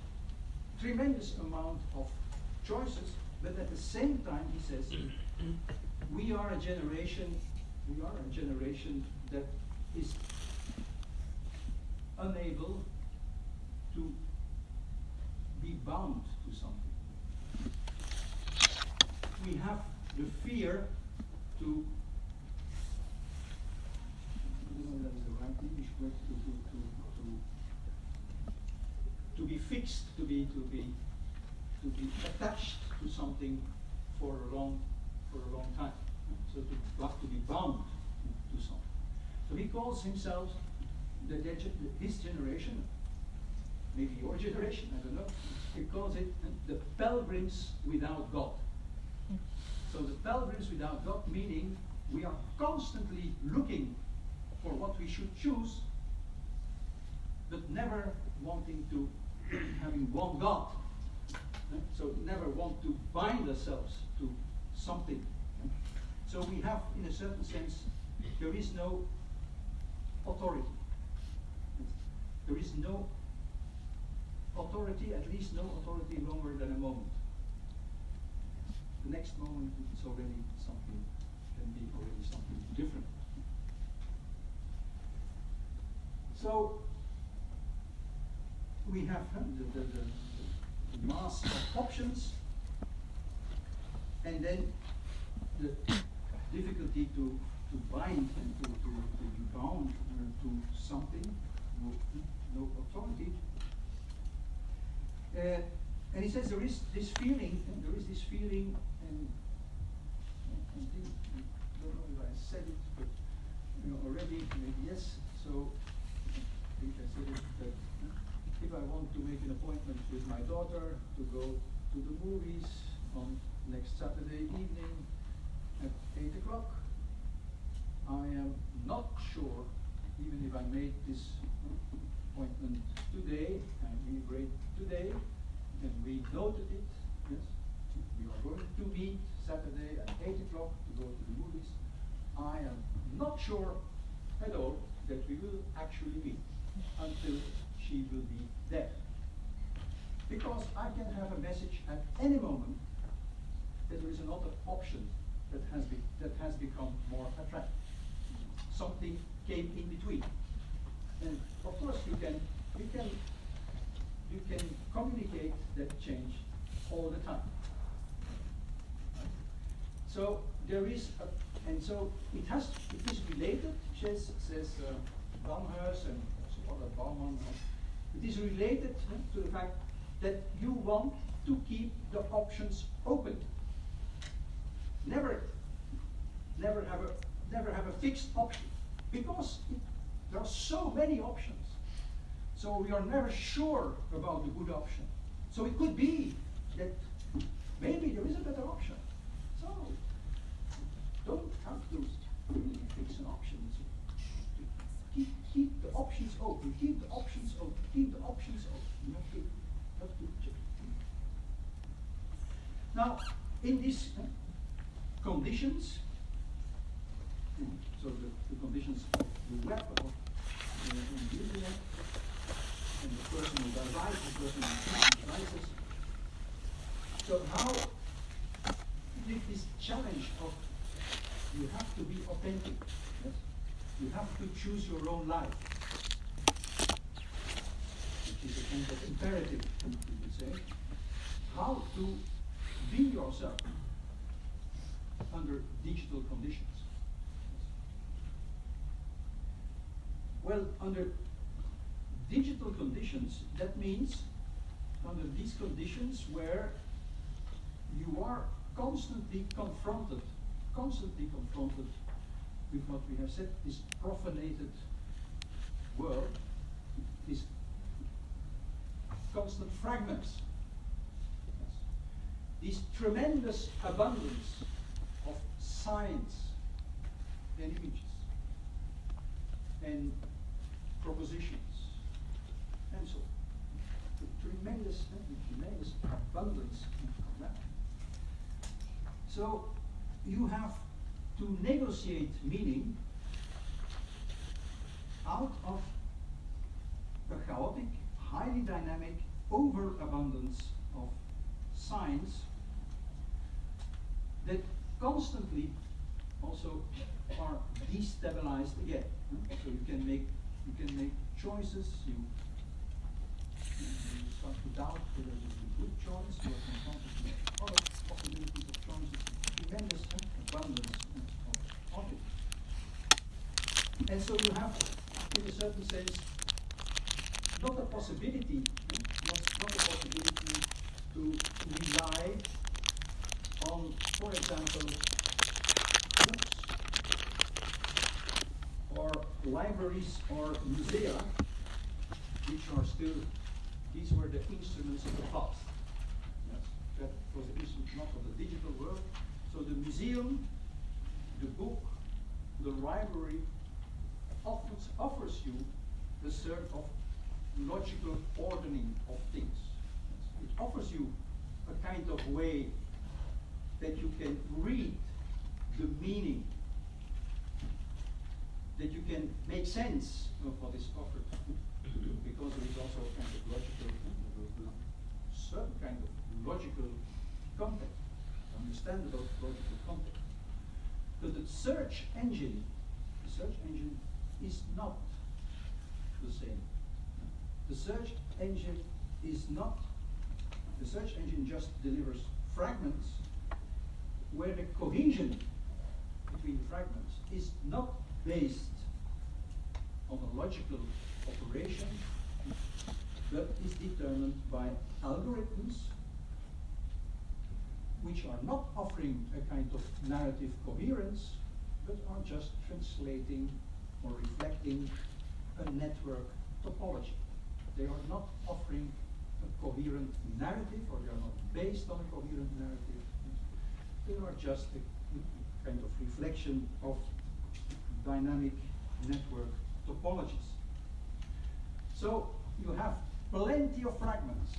S1: Tremendous amount of choices, but at the same time he says we are a generation that is unable to be bound to something. We have the fear to, I don't know if that is the right English word, to be fixed, to be attached to something for a long time. So to be bound to something. So he calls himself his generation, maybe your generation, I don't know. He calls it the pilgrims without God. So the pilgrims without God, meaning we are constantly looking for what we should choose, but never wanting to having one God. So never want to bind ourselves to something. So we have, in a certain sense, there is no authority. There is no authority, at least no authority longer than a moment. The next moment it's already something, can be already something different. So we have the mass of options, and then the difficulty to bind and to be bound to something, no authority. And he says there is this feeling, and I don't know if I said it, but already, maybe yes. So I think I said it, that if I want to make an appointment with my daughter to go to the movies on next Saturday evening at 8 o'clock, I am not sure, even if I made this appointment today, and we agreed today, and we noted it, yes, we are going to meet Saturday at 8 o'clock to go to the movies. I am not sure at all that we will actually meet until she will be there. Because I can have a message at any moment that there is another option that has become more attractive. Something came in between. And of course you can communicate that change all the time. So there is and so it is related, says Bamhers and also other Baumann, it is related to the fact that you want to keep the options open. Never have a fixed option, because there are so many options. So we are never sure about the good option. So it could be that maybe there is a better option. So don't have to really fix an option. So keep the options open. Keep the options open. Keep the options open. You have to check. Now, in these conditions, so the conditions of the web of the internet, and the personal device, the personal devices. So how with this challenge of you have to be authentic, yes? You have to choose your own life, which is a kind of imperative, you could say. How to be yourself under digital conditions. Well, under digital conditions, that means under these conditions where you are constantly confronted with what we have said, this profanated world, these constant fragments, yes, this tremendous abundance of signs and images and propositions and so on. The tremendous abundance of that. So you have to negotiate meaning out of a chaotic, highly dynamic overabundance of signs that constantly also are destabilized again. So you can make choices. You start to doubt whether it is a good choice. You are confronted with other possibilities of choices. Tremendous abundance of it. And so you have, in a certain sense, not a possibility, to rely on, for example, books or libraries or musea, which are still, these were the instruments of the past. Yes? That was the instrument not of the digital world. So the museum, the book, the library offers you a sort of logical ordering of things. It offers you a kind of way that you can read the meaning, that you can make sense of what is offered, because there is also a kind of logical, certain kind of logical context, understandable logical context. But the search engine is not the same. the search engine is not, the search engine just delivers fragments where the cohesion between the fragments is not based on a logical operation, but is determined by algorithms which are not offering a kind of narrative coherence, but are just translating or reflecting a network topology. They are not offering a coherent narrative, or they are not based on a coherent narrative. They are just a kind of reflection of dynamic network topologies. So you have plenty of fragments,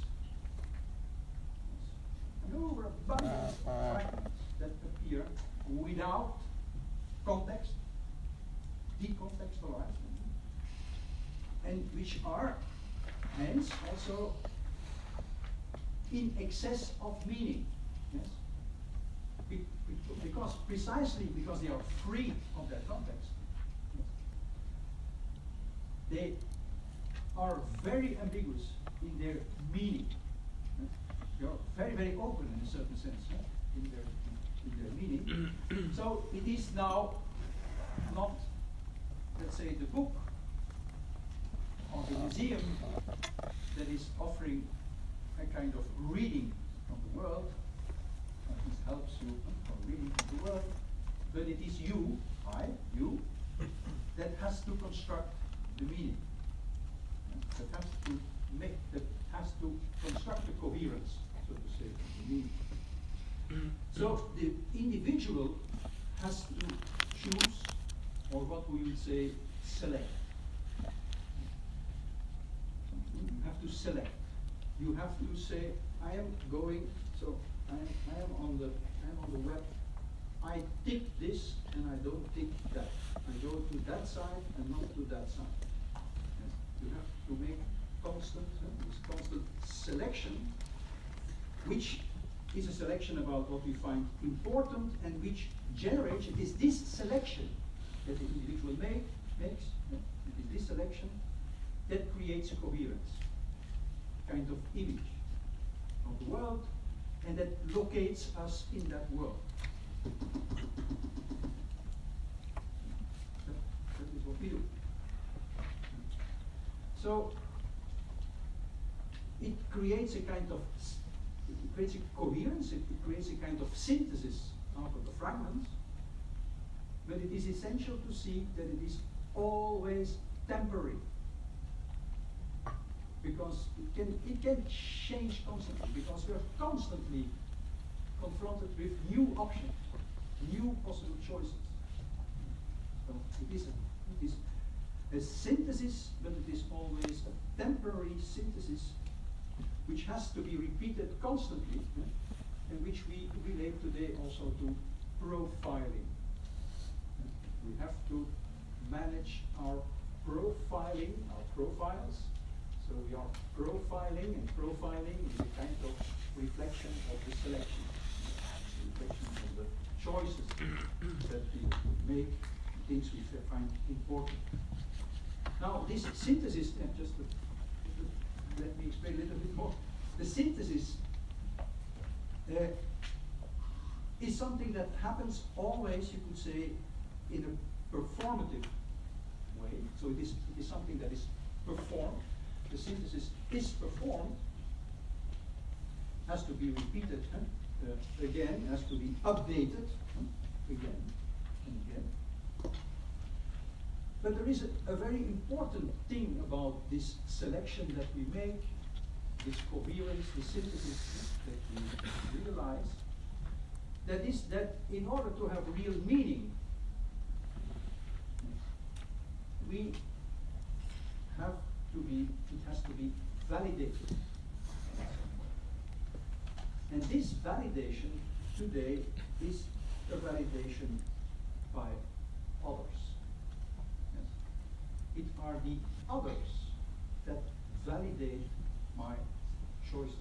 S1: an overabundance of fragments that appear without context, decontextualized, and which are hence also in excess of meaning. Yes? Because precisely because they are free of that context, yes, they are very ambiguous in their meaning. Yes? They are very, very open in a certain sense, yes, in their meaning. So it is now not, let's say, the book or the museum that is offering a kind of reading of the world, or at least helps you from reading of the world, but it is you, you, that has to construct the meaning. That has to construct the coherence, so to say, of the meaning. So the individual has to choose, or what we would say, select. You have to select. You have to say, I am going, so I am on the web. I tick this and I don't tick that. I go to that side and not to that side. Yes. You have to make this constant selection, which is a selection about what we find important and which generates, it is this selection that the individual makes, it is this selection that creates a coherence, kind of image of the world, and that locates us in that world. That is what we do. So it creates a kind of, it creates a coherence, it creates a kind of synthesis out of the fragments, but it is essential to see that it is always temporary, because it can change constantly, because we are constantly confronted with new options, new possible choices. So it is a synthesis, but it is always a temporary synthesis which has to be repeated constantly, and which we relate today also to profiling. We have to manage our profiling, our profiles. So we are profiling, and profiling is a kind of reflection of the selection, reflection of the choices that we make, things we find important. Now this synthesis, just to let me explain a little bit more. The synthesis is something that happens always, you could say, in a performative way. So it is something that is performed. The synthesis is performed, has to be repeated again, has to be updated again and again. But there is a very important thing about this selection that we make, this coherence, this synthesis that we realize, that is that in order to have real meaning, we have to be, it has to be validated. And this validation today is a validation by others. It are the others that validate my choices.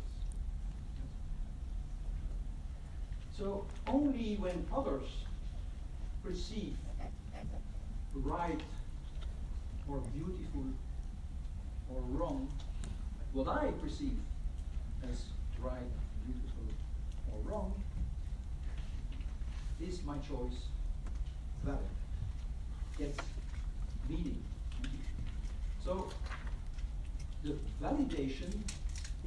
S1: So only when others perceive right or beautiful or wrong what I perceive as right, beautiful, or wrong, is my choice valid? Gets meaning. So the validation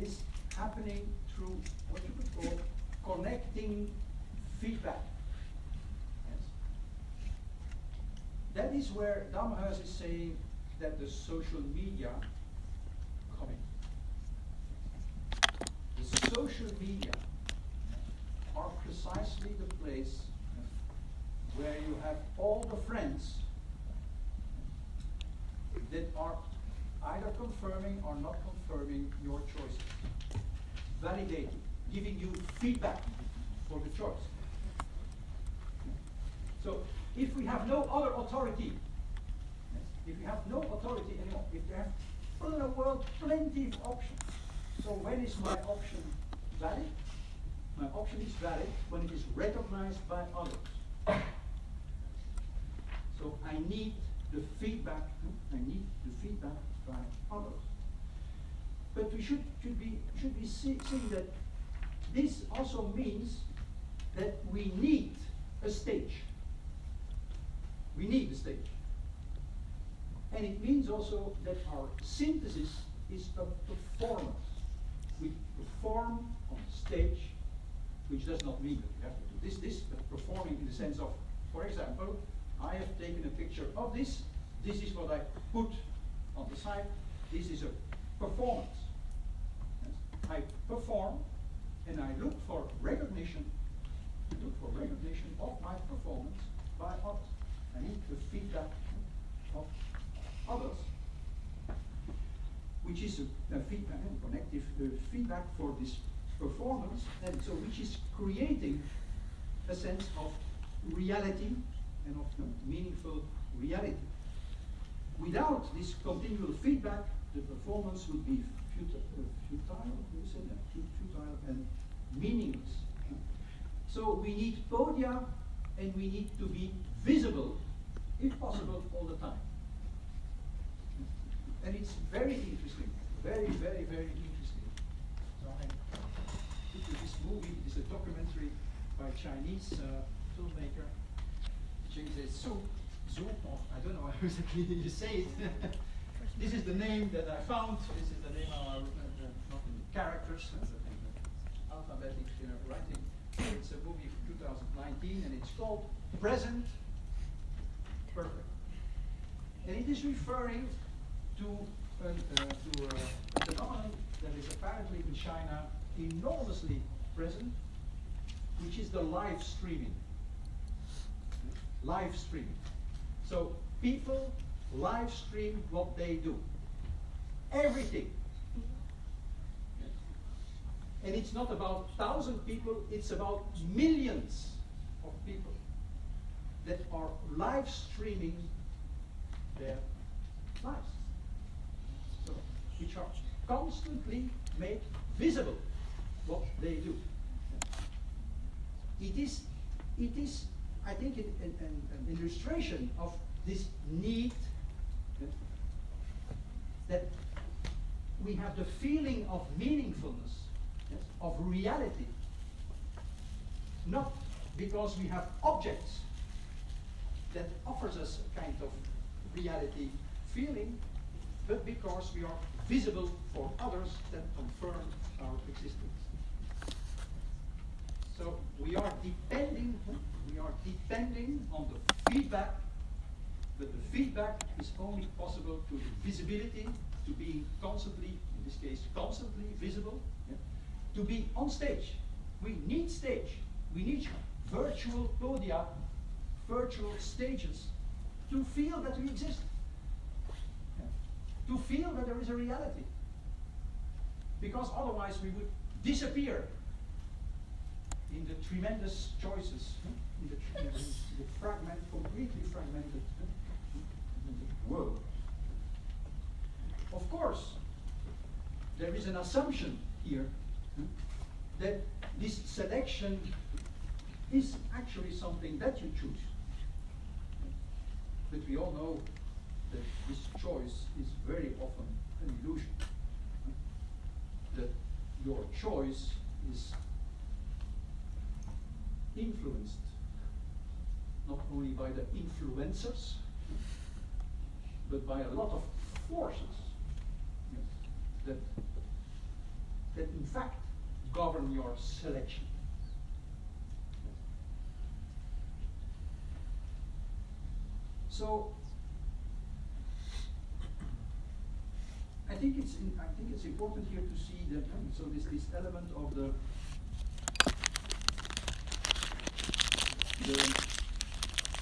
S1: is happening through what you could call connecting feedback. Yes. That is where Damhuis is saying that the social media come in. The social media are precisely the place where you have all the friends that are either confirming or not confirming your choices, validating, giving you feedback for the choice. So if we have no other authority, if we have no authority anymore, if there have in the world plenty of options, so when is my option valid? My option is valid when it is recognized by others. So I need the feedback. I need the feedback by others. But we should be seeing that this also means that we need a stage. We need a stage. And it means also that our synthesis is a performance. We perform on stage, which does not mean that we have to do this, but performing in the sense of, for example, I have taken a picture of this. This is what I put on the side. This is a performance. Yes. I perform and I look for recognition. I look for recognition of my performance by others. I need the feedback of others, which is a feedback, connective feedback for this performance, and so which is creating a sense of reality and of meaningful reality. Without this continual feedback, the performance would be futile and meaningless. So we need podia, and we need to be visible, if possible, all the time. And it's very interesting, very, very, very interesting. So I looked at this movie. It is a documentary by Chinese filmmaker, Tiensestraat. I don't know how exactly you say it. This is the name that I found. This is the name of not in the characters, but in the alphabetic writing. It's a movie from 2019, and it's called Present Perfect. And it is referring to a phenomenon that is apparently in China enormously present, which is the live streaming. Live streaming. So people live stream what they do. Everything. And it's not about 1,000 people, it's about millions of people that are live streaming their lives. So, which are constantly made visible what they do. It is, I think, an illustration of this need that we have the feeling of meaningfulness, yes, of reality, not because we have objects that offers us a kind of reality feeling, but because we are visible for others that confirm our existence. So we are depending on the feedback, but the feedback is only possible to the visibility, to being constantly, in this case, constantly visible, yeah, to be on stage. We need stage. We need virtual podia, virtual stages, to feel that we exist, yeah, to feel that there is a reality. Because otherwise we would disappear in the tremendous choices, in the completely fragmented world. Of course, there is an assumption here that this selection is actually something that you choose. But we all know that this choice is very often an illusion. that your choice is influenced not only by the influencers, but by a lot of forces, yes, that in fact govern your selection. So I think it's important here to see that so this element of the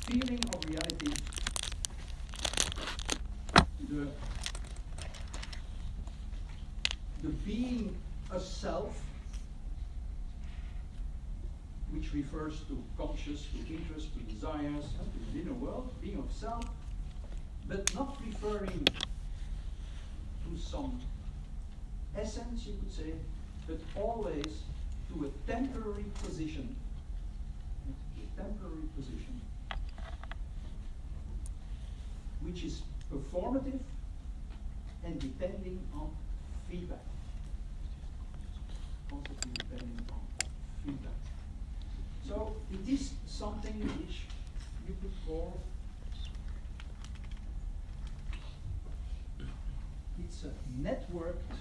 S1: feeling of reality, the being a self, which refers to conscious, to interest, to desires, to the inner world, being of self, but not referring to some essence, you could say, but always to a temporary position, which is performative and depending on feedback. Constantly depending on feedback. So it is something which you could call, it's a networked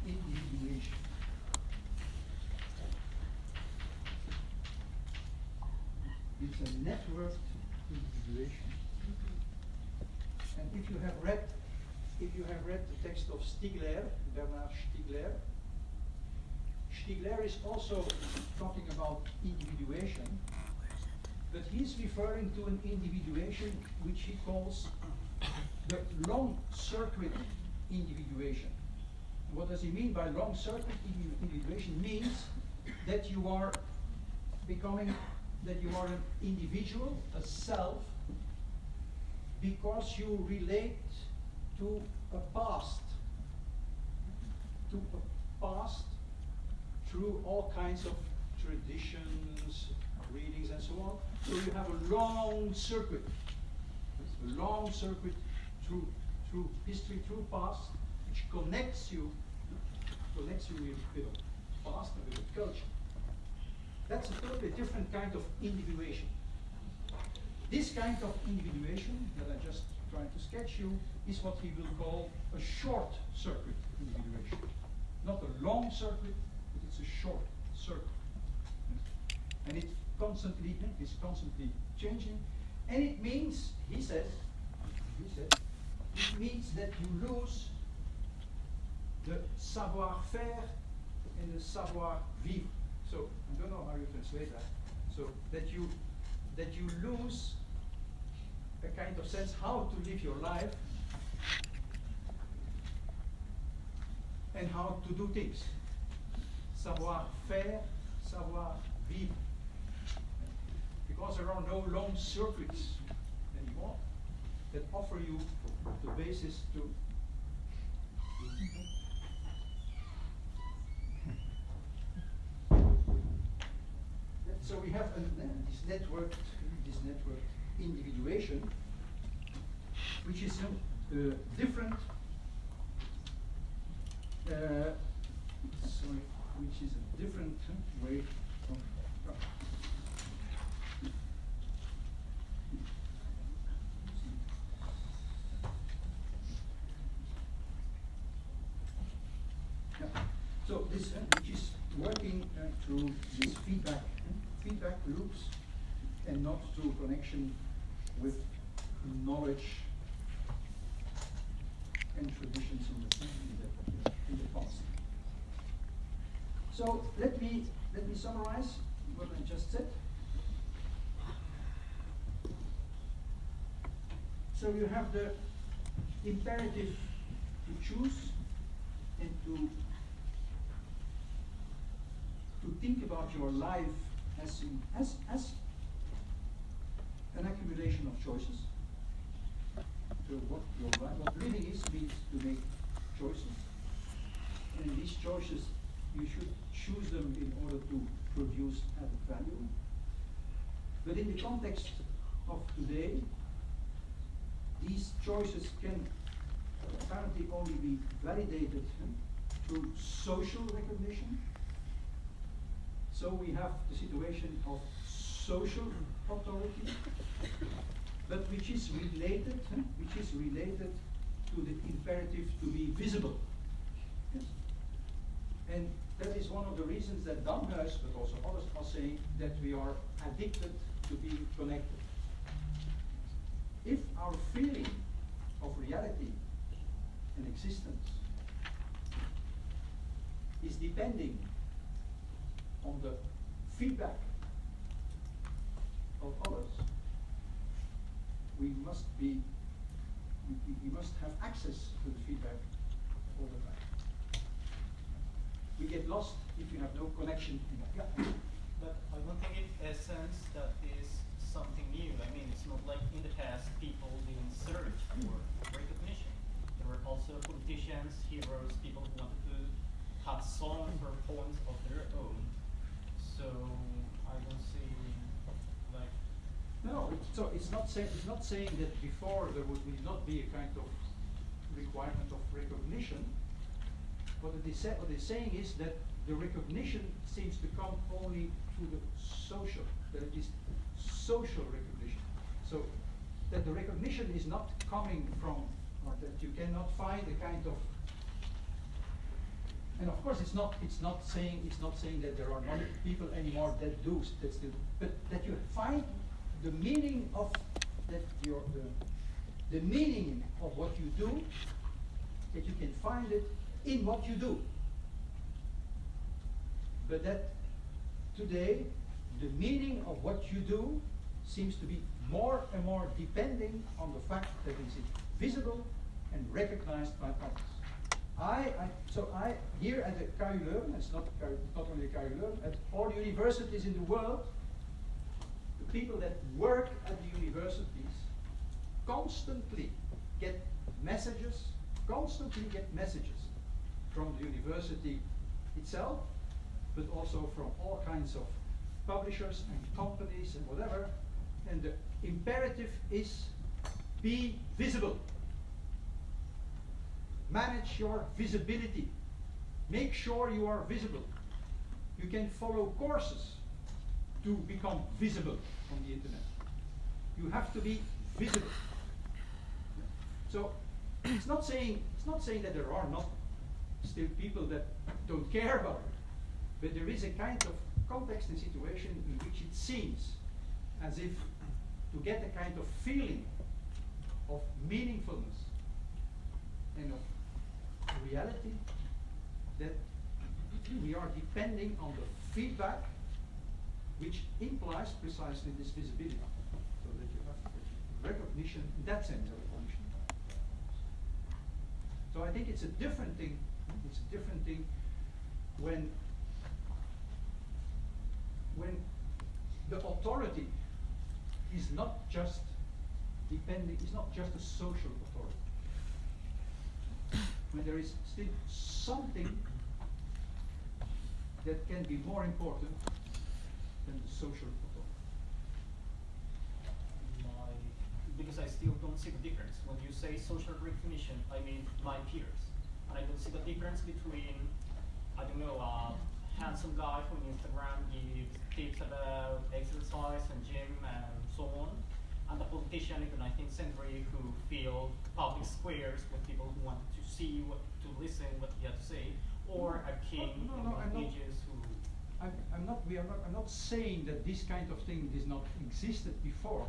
S1: individuation. It's a networked individuation. And if you have read the text of Stiegler, Bernard Stiegler, Stiegler is also talking about individuation, but he's referring to an individuation which he calls the long circuit individuation. What does he mean by long circuit individuation? Means that you are becoming, that you are an individual, a self, because you relate to a past through all kinds of traditions, readings, and so on. So you have a long circuit through history, through past, which connects you with the past and with the culture. That's a totally different kind of individuation. This kind of individuation that I just tried to sketch you is what he will call a short circuit individuation. Not a long circuit, but it's a short circuit. And it is constantly changing. And it means, he says, it means that you lose the savoir-faire and the savoir-vivre. So, I don't know how you translate that. So, that you lose a kind of sense how to live your life and how to do things. Savoir-faire, savoir-vivre. Because there are no long circuits anymore that offer you the basis to so we have this networked individuation, which is different. Which is a different way from. So this, which is working through this feedback loops, and not through connection with knowledge and traditions in the past. So let me summarize what I just said. So you have the imperative to choose and to think about your life as an accumulation of choices. So what living is means to make choices, and in these choices you should choose them in order to produce added value. But in the context of today, these choices can apparently only be validated through social recognition. So we have the situation of social authority, but which is related to the imperative to be visible. Yes. And that is one of the reasons that Damhuis, but also others, are saying that we are addicted to being connected. If our feeling of reality and existence is depending on the feedback of others, we must have access to the feedback all the time. We get lost if you have no connection.
S7: But I don't think in essence that is something new. I mean, it's not like in the past people didn't search for recognition. There were also politicians, heroes, people who wanted to have songs or poems of their own. So I don't see like.
S1: No, so it's not saying that before there would not be a kind of requirement of recognition. What they're saying is that the recognition seems to come only through the social, that it is social recognition. So that the recognition is not coming from, or that you cannot find a kind of, and of course it's not saying that there are not people anymore that do that still, but that you find the meaning of that the meaning of what you do, that you can find it in what you do. But that today, the meaning of what you do seems to be more and more depending on the fact that it is visible and recognized by others. So here at the KU Leuven, it's not only KU Leuven, at all universities in the world, the people that work at the universities constantly get messages from the university itself, but also from all kinds of publishers and companies and whatever. And the imperative is be visible. Manage your visibility. Make sure you are visible. You can follow courses to become visible on the internet. You have to be visible. So it's not saying that there are not still people that don't care about it, but there is a kind of context and situation in which it seems as if to get a kind of feeling of meaningfulness and of reality, that we are depending on the feedback which implies precisely this visibility. So that you have recognition, in that sense, a recognition. So I think it's a different thing. It's a different thing when the authority is not just depending, is not just a social authority. When there is still something that can be more important than the social authority.
S7: Because I still don't see the difference. When you say social recognition, I mean my peers. And I don't see the difference between, I don't know, a handsome guy who on Instagram gives tips about exercise and gym and so on, and a politician in the 19th century who filled public squares with people who wanted to see, to listen what he had to say, or a king in the Middle Ages who...
S1: I'm not saying that this kind of thing did not existed before.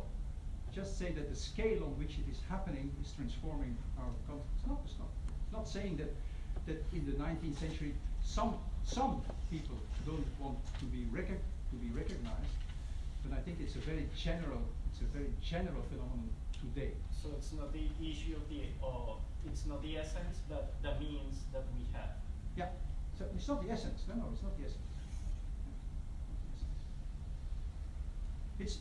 S1: Just say that the scale on which it is happening is transforming our country. It's not saying that in the 19th century some people don't want to be recognized, but I think it's a very general phenomenon today.
S7: So it's not the issue of it's not the essence, but the means that we have.
S1: Yeah. So it's not the essence. No, it's not the essence.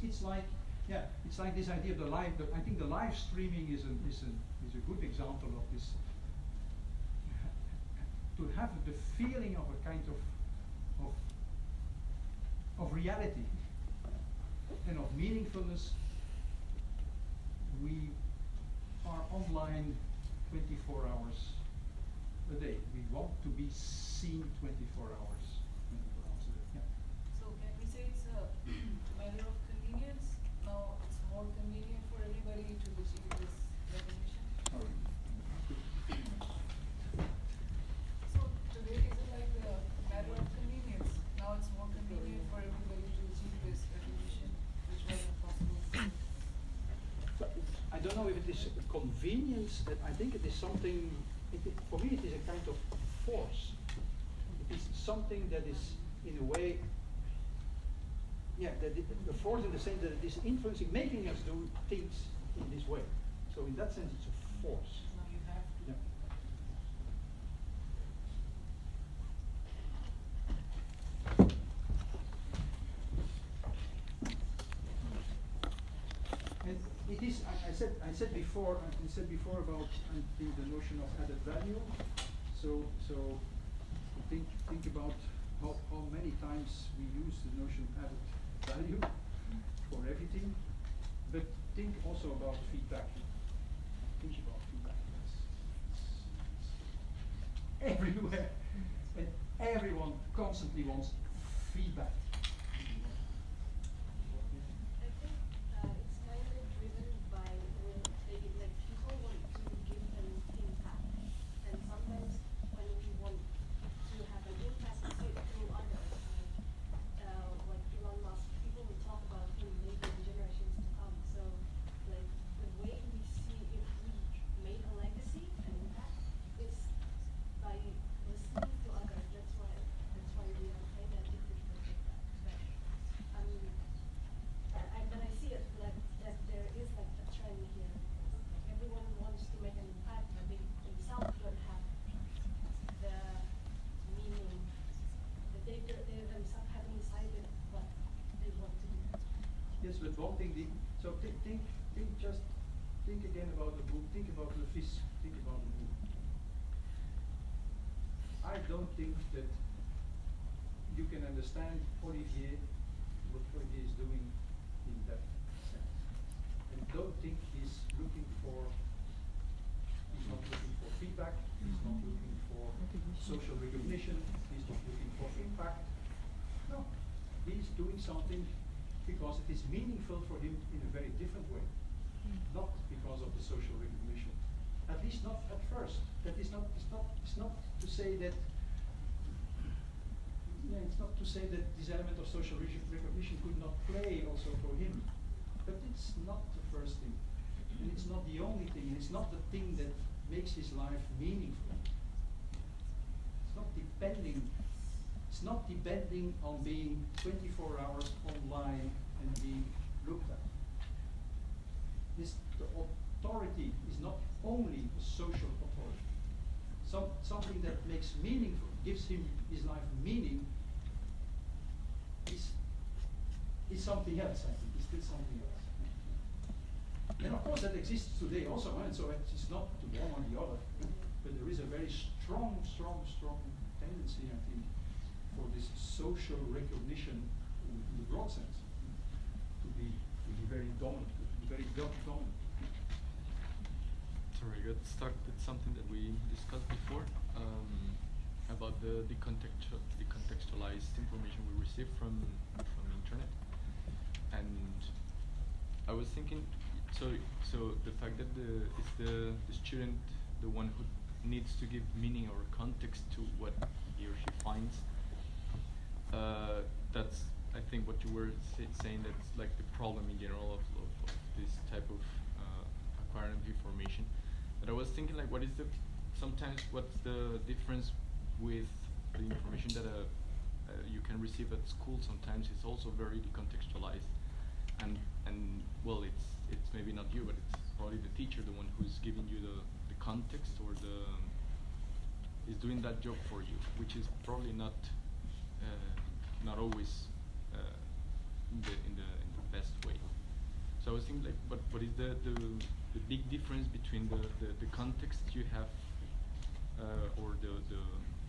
S1: It's like. Yeah, it's like this idea of the live. I think the live streaming is a good example of this. To have the feeling of a kind of reality and of meaningfulness we are online 24 hours a day. We want to be seen 24 hours a day. Yeah.
S8: So can we say it's a matter of convenience? Now it's more convenient for everybody to achieve this recognition. So today is it like a matter of convenience? Now it's more convenient for everybody to achieve this recognition, which wasn't possible before.
S1: So I don't know if it is a convenience. That I think it is something. For me, it is a kind of force. It is something that is, in a way, the force in the sense that it is influencing, making us do things in this way. So in that sense, it's a force.
S8: Now you have to.
S1: Yeah. And it is. I said before about I think the notion of added value. So think about how many times we use the notion added value for everything, but think also about feedback. Think about feedback. It's everywhere, and everyone constantly wants feedback.
S9: I think it's kind of driven by when like people want to give an impact, and sometimes when we want to have an impact through others, like Elon Musk, people will talk about him maybe in generations to come. So like the way we see if we made a legacy, an impact, is by listening to others. That's why we are kind of addicted to feedback. But I see it like that there is like a trend here. Like everyone wants to make an impact, but they themselves don't have the meaning that they themselves haven't decided what they want to do.
S1: Yes, but one thing. So think again about the book. Think about the fish. Think about the book. I don't think that you can understand Olivier, what Olivier is doing in that sense. And don't think he's not looking for feedback, he's not looking for social recognition, he's not looking for impact. No, he's doing something because it is meaningful for him in a very different way. Not because of the social recognition. At least not at first. That is not to say that it's not to say that this element of social recognition could not play also for him. But it's not the first thing. And it's not the only thing. And it's not the thing that makes his life meaningful. It's not depending on being 24 hours online and being looked at. The authority is not only a social authority. Something that makes meaningful, gives him his life meaning, is something else, I think. It's still something else. And of course that exists today also, and so it's not to one or the other, but there is a very strong tendency, I think, for this social recognition in the broad sense, to be very dominant, dominant.
S10: Sorry, I got stuck with something that we discussed before about the decontextualized information we receive from internet, and I was thinking, so the fact that it's the student the one who needs to give meaning or context to what he or she finds. That's, I think, what you were saying. That's like the problem in general of this type of acquiring of information. But I was thinking, like, what's the difference with the information that you can receive at school? Sometimes it's also very decontextualized, and well, it's maybe not you, but it's probably the teacher, the one who's giving you the context, or is doing that job for you, which is probably not always in the best way. So I was thinking, like, what is the big difference between the context you have, or the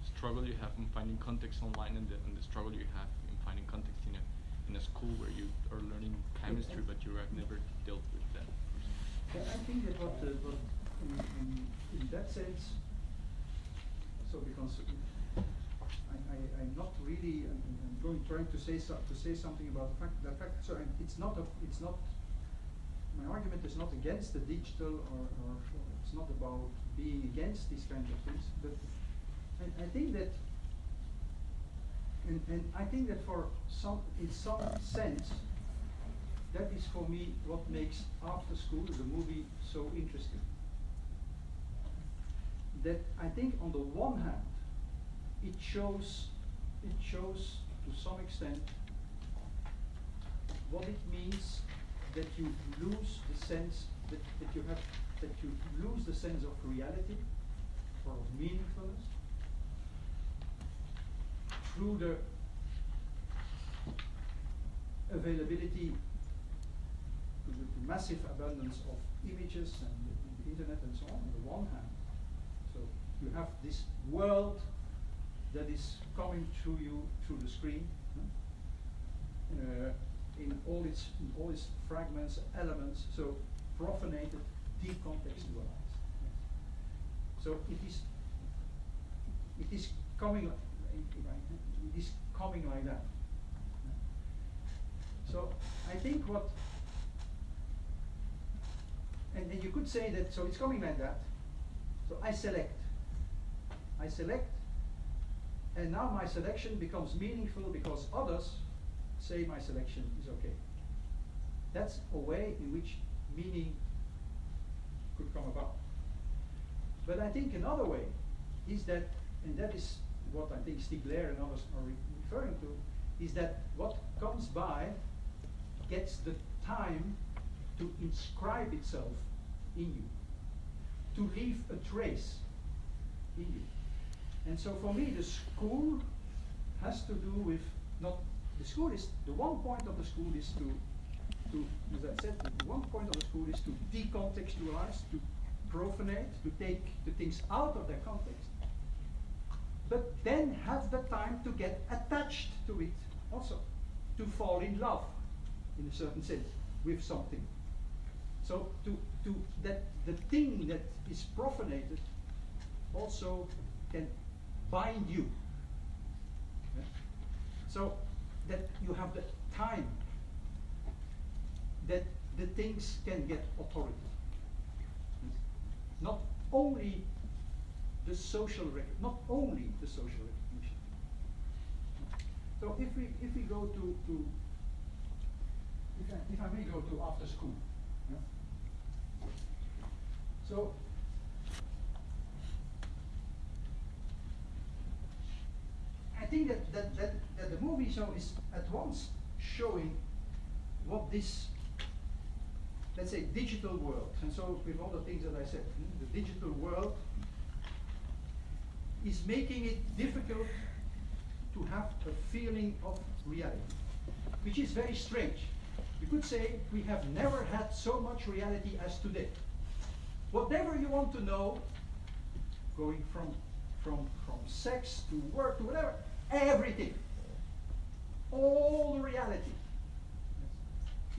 S10: struggle you have in finding context online, and the struggle you have in finding context in a school where you are learning chemistry, but you have never dealt with that?
S1: Yeah, I think that what in that sense, so because I'm not really, I'm trying to say something about the fact. So it's not my argument is not against the digital or it's not about being against these kinds of things, but I think that and I think that in some sense that is for me what makes After School, the movie, so interesting. That I think on the one hand it shows to some extent what it means that you lose the sense that you lose the sense of reality or of meaningfulness through the availability, to the massive abundance of images and the internet and so on the one hand. So you have this world that is coming through you through the screen, in all its fragments, elements, so profanated, decontextualized. So it is coming like that. So I think what and you could say that, so it's coming like that. So I select, and now my selection becomes meaningful because others say my selection is okay. That's a way in which meaning could come about. But I think another way is that, and that is what I think Stiegler and others are referring to, is that what comes by gets the time to inscribe itself in you, to leave a trace in you. And so for me, the school has to do with not the school is the one point of the school is to as I said, the one point of the school is to decontextualize, to profanate, to take the things out of their context, but then have the time to get attached to it also, to fall in love in a certain sense with something. So to that the thing that is profanated also can bind you. Yeah? So that you have the time that the things can get authority. Not only the social not only the social recognition. So if we go to if I may go to After School. Yeah? So I think that the movie show is at once showing what this, let's say, digital world, and so with all the things that I said, the digital world is making it difficult to have a feeling of reality, which is very strange. You could say we have never had so much reality as today. Whatever you want to know, going from sex to work to whatever, everything, all the reality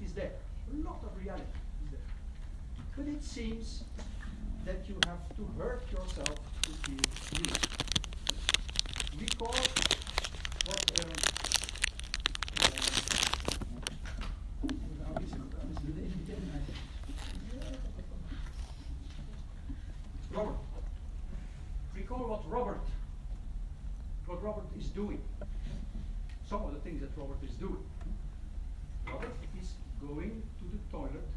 S1: is there. A lot of reality is there. But it seems that you have to hurt yourself to feel real. Recall what Robert. Recall what Robert is doing. Some of the things that Robert is doing. Robert is going to the toilet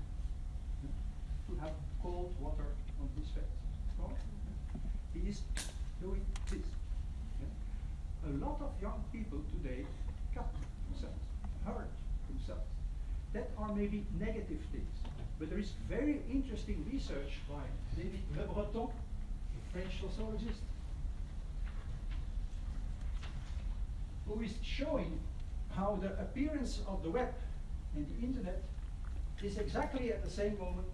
S1: to have cold water on his face. Right? He is doing this. Yeah? A lot of young people today cut themselves, hurt themselves. That are maybe negative things. But there is very interesting research by David Le Breton, a French sociologist, who is showing how the appearance of the web and the internet is exactly at the same moment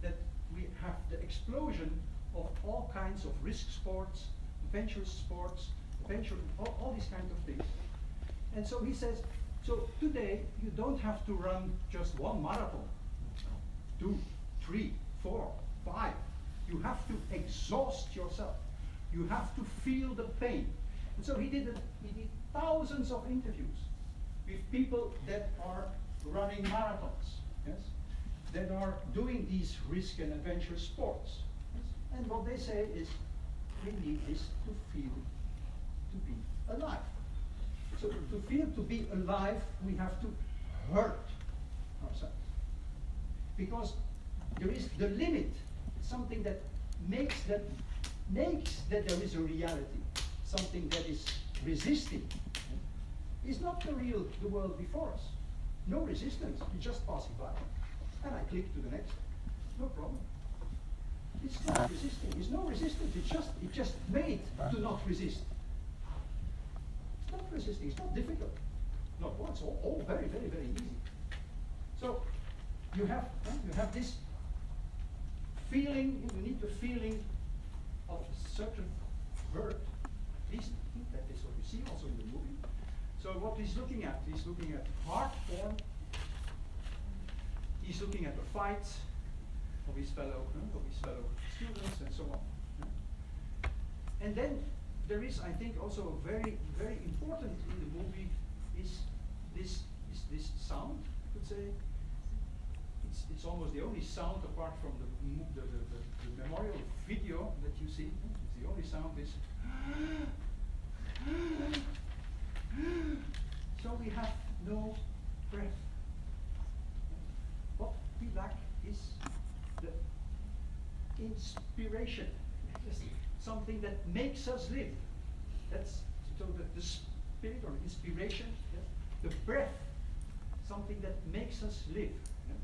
S1: that we have the explosion of all kinds of risk sports, adventurous sports, all these kinds of things. And so he says, so today you don't have to run just one marathon, 2, 3, 4, 5. You have to exhaust yourself. You have to feel the pain. And so he did thousands of interviews with people that are running marathons, yes, that are doing these risk and adventure sports. Yes? And what they say is, we need this to feel to be alive. So to feel to be alive, we have to hurt ourselves. Because there is the limit, something that makes that there is a reality, something that is resisting. Is not the world before us. No resistance, you're just passing by. And I click to the next, no problem. It's not resisting, it's no resistance, it's just made to not resist. It's not resisting, it's not difficult. No, well, it's all very, very, very easy. So you have this feeling, you need the feeling of a certain hurt. At least I think that is what you see also in the movie. So what he's looking at hard porn. He's looking at the fights of his fellow students and so on. And then there is, I think, also very, very important in the movie is this sound. I could say it's almost the only sound apart from the memorial video that you see. It's the only sound is. So we have no breath. What we lack is the inspiration, something that makes us live. That's so the spirit or inspiration, yes? The breath, something that makes us live. Yeah?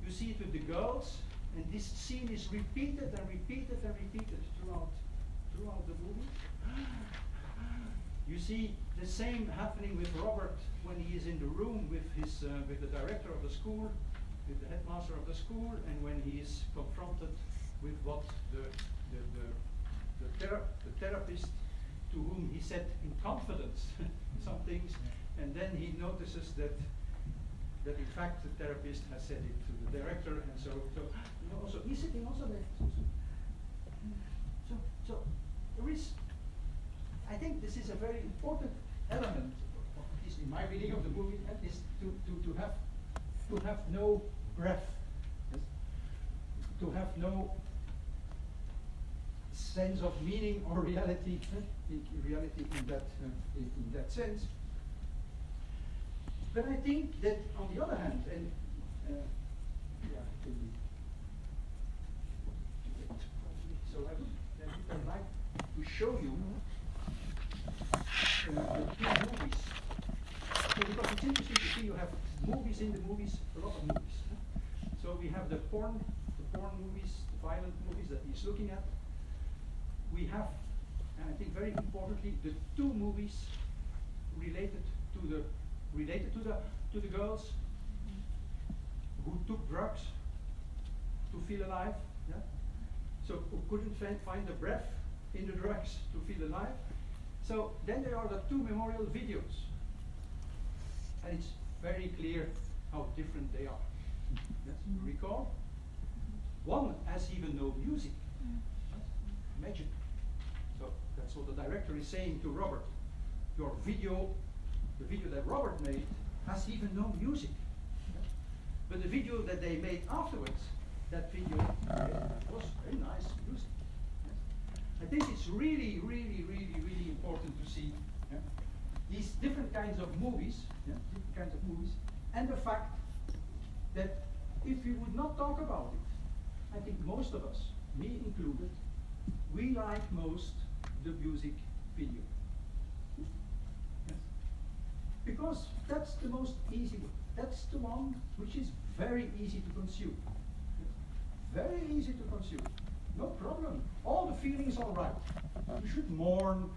S1: You see it with the girls, and this scene is repeated and repeated and repeated throughout the movie. You see the same happening with Robert when he is in the room with his with the director of the school, with the headmaster of the school, and when he is confronted with what the therapist to whom he said in confidence some things, and then he notices that in fact the therapist has said it to the director, and so he's sitting also there. So there is. I think this is a very important element, at least in my reading of the movie, is to have no breath, yes? To have no sense of meaning or reality, in that sense. But I think that on the other hand, and so I would like to show you. The two movies. So because it's interesting to see you have movies in the movies, a lot of movies. So we have the porn movies, the violent movies that he's looking at. We have, and I think very importantly, the two movies related to the girls who took drugs to feel alive. Yeah? So who couldn't find the breath in the drugs to feel alive. So then there are the two memorial videos, and it's very clear how different they are. Yes? Recall? One has even no music. Yes? Imagine. So that's what the director is saying to Robert. Your video, the video that Robert made, has even no music. Yes? But the video that they made afterwards, that video was very nice music. I think it's really, really, really, really important to see these different kinds of movies, and the fact that if we would not talk about it, I think most of us, me included, we like most the music video. Yes. Because that's the most easy one. That's the one which is very easy to consume. Very easy to consume. No problem. All the feelings are right. You should mourn,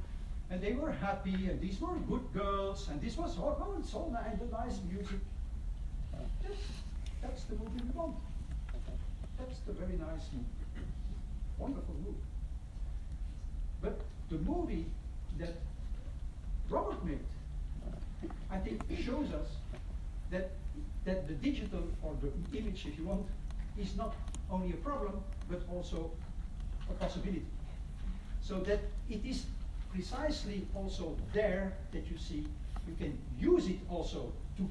S1: and they were happy, and these were good girls, and this was it's all nice music. That's the movie we want. That's the very nice movie. Wonderful movie. But the movie that Robert made, I think shows us that the digital, or the image if you want, is not only a problem, but also a possibility. So that it is precisely also there that you see you can use it also to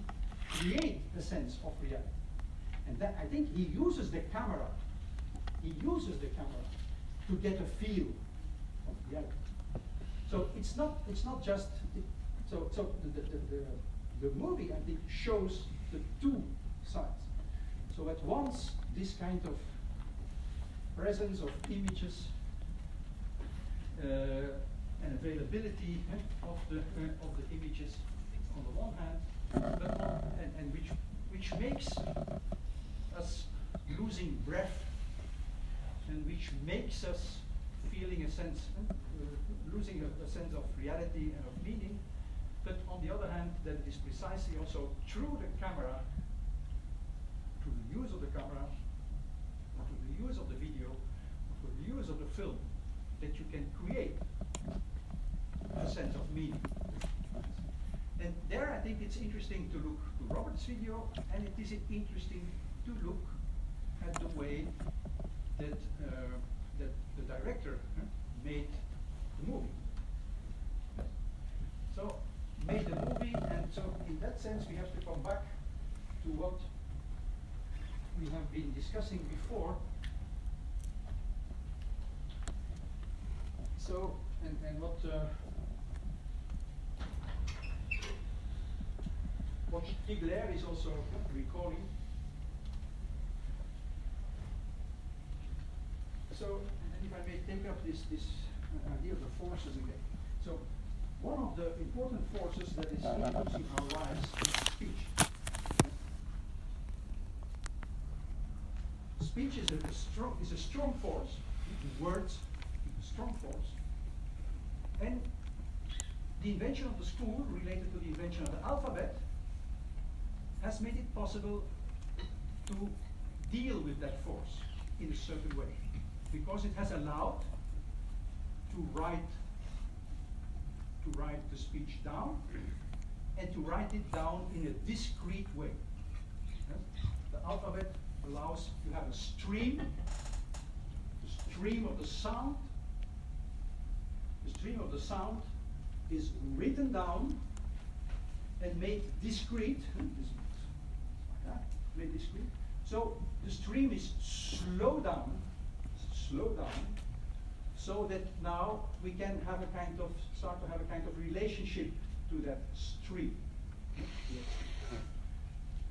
S1: create a sense of reality. And that, I think he uses the camera. He uses the camera to get a feel of reality. So it's not just the movie, I think, shows the two sides. So at once this kind of presence of images and availability of the images on the one hand, but and which makes us losing breath, and which makes us feeling a sense, losing a sense of reality and of meaning. But on the other hand, that it is precisely also through the camera, through the use of the camera, through the use of the video, through the use of the film, that you can create a sense of meaning. And there I think it's interesting to look to Robert's video, and it is interesting to look at the way that that the director made the movie. So made the movie, and so in that sense we have to come back to what we have been discussing before. So and what Stiegler is also recalling. So, and if I may take up this idea of the forces again. So, one of the important forces that is influencing our lives is speech. Speech is a strong force. Words, a strong force. And the invention of the school, related to the invention of the alphabet, has made it possible to deal with that force in a certain way, because it has allowed to write the speech down, and to write it down in a discrete way. The alphabet allows you have a stream, the stream of the sound. The stream of the sound is written down and made discrete. Made discrete. So the stream is slowed down, so that now we can have a kind of start to have a kind of relationship to that stream.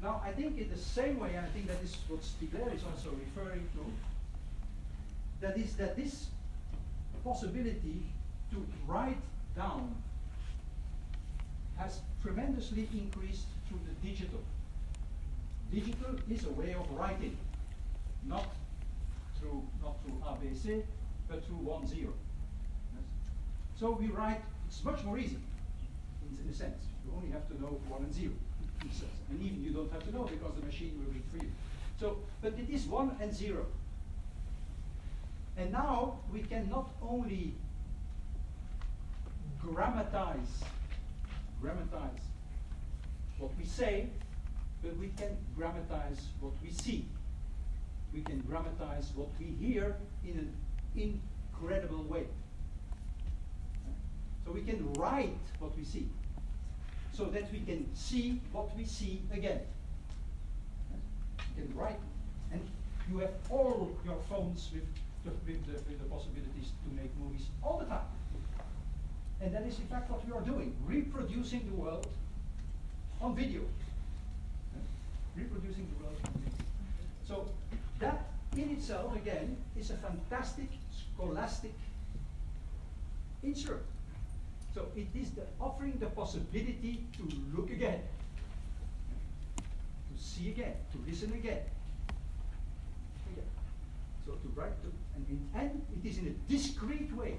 S1: Now I think in the same way, and I think that is what Stiegler is also referring to, that is that this possibility to write down has tremendously increased through the digital. Digital is a way of writing, not through ABC, but through 1, 0. Yes? So we write, it's much more easy, in a sense. You only have to know 1 and 0, in a sense. And even you don't have to know, because the machine will read for you. So, but it is 1 and 0. And now we can not only grammatize what we say, but we can grammatize what we see. We can grammatize what we hear in an incredible way. So we can write what we see, so that we can see what we see again. You can write, and you have all your phones with the possibilities to make movies all the time. And that is in fact what we are doing, reproducing the world on video. Reproducing the world on video. So that in itself, again, is a fantastic scholastic instrument. So it is offering the possibility to look again, to see again, to listen again. So to write, and it is in a discrete way.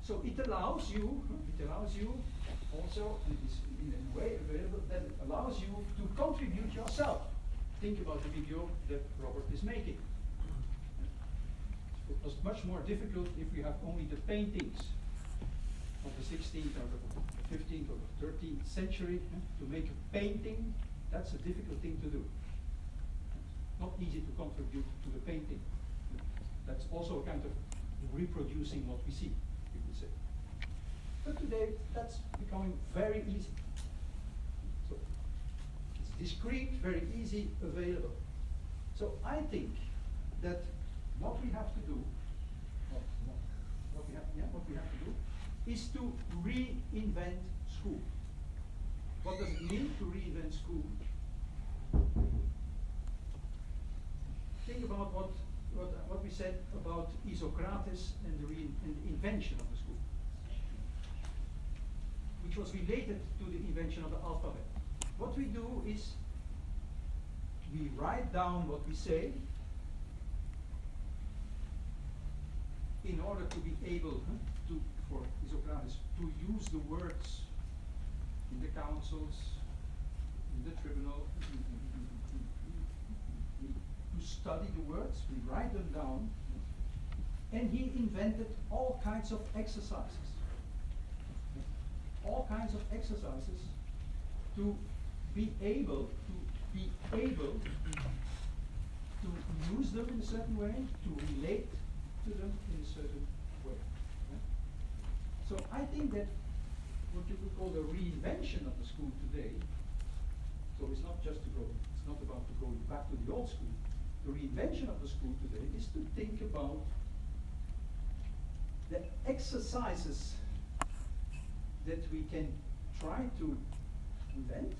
S1: So it allows you also, and it is in a way available that it allows you to contribute yourself. Think about the video that Robert is making. It was much more difficult if we have only the paintings of the 16th or the 15th or the 13th century. To make a painting, that's a difficult thing to do. not easy to contribute to the painting. That's also a kind of reproducing what we see, you could say. But today, that's becoming very easy. So it's discrete, very easy, available. So I think that what we have to do, what we have to do, is to reinvent school. What does it mean to reinvent school? Think about what we said about Isocrates and the invention of the school, which was related to the invention of the alphabet. What we do is we write down what we say in order to be able to, for Isocrates, to use the words in the councils, in the tribunal, to study the words, we write them down, and he invented all kinds of exercises. All kinds of exercises to be able to use them in a certain way, to relate to them in a certain way. So I think that what you could call the reinvention of the school today, so it's not just to go, it's not about to go back to the old school. The reinvention of the school today is to think about the exercises that we can try to invent,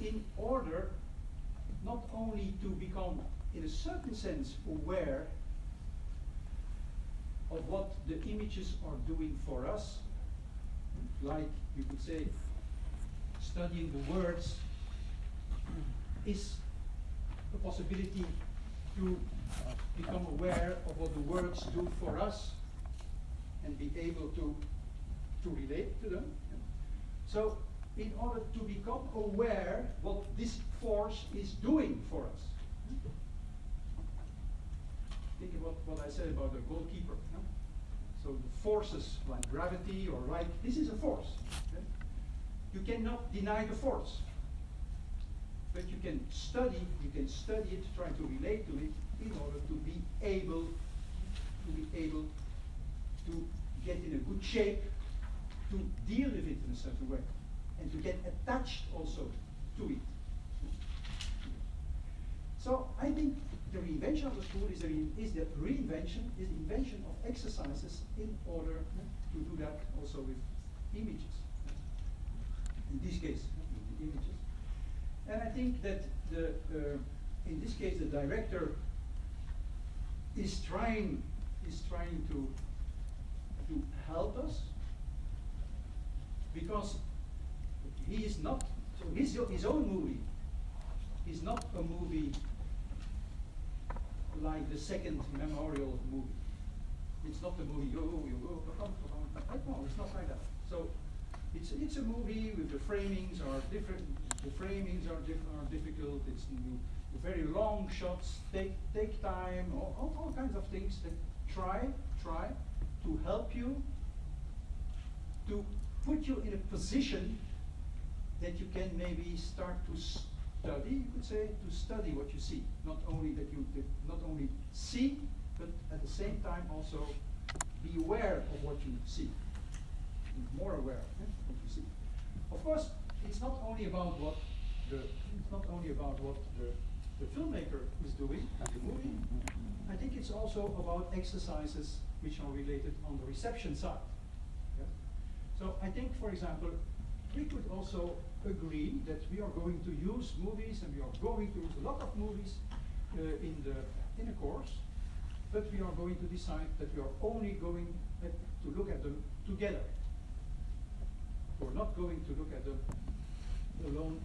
S1: in order not only to become, in a certain sense, aware of what the images are doing for us, like you could say, studying the words is a possibility to become aware of what the words do for us and be able to relate to them. So in order to become aware what this force is doing for us. Think about what I said about the goalkeeper. So the forces like gravity or light, this is a force. You cannot deny the force. But you can study it, try to relate to it in order to be able to get in a good shape to deal with it in a certain way and to get attached also to it. So I think the reinvention of the school is the invention of exercises in order to do that also with images. In this case, with the images. And I think that in this case the director is trying to help us, because he is not, so his own movie is not a movie like the second memorial movie. It's not a movie, no, it's not like that. So it's a movie with the framings are different. The framings are difficult. It's the very long shots take time. All kinds of things that try to help you, to put you in a position that you can maybe start to study. You could say to study what you see. Not only that you not only see, but at the same time also be aware of what you see. More aware of what you see. Of course, it's not only about what the filmmaker is doing in the movie. I think it's also about exercises which are related on the reception side. Yeah? So I think, for example, we could also agree that we are going to use movies, and we are going to use a lot of movies in a course, but we are going to decide that we are only going to look at them together. We're not going to look at them alone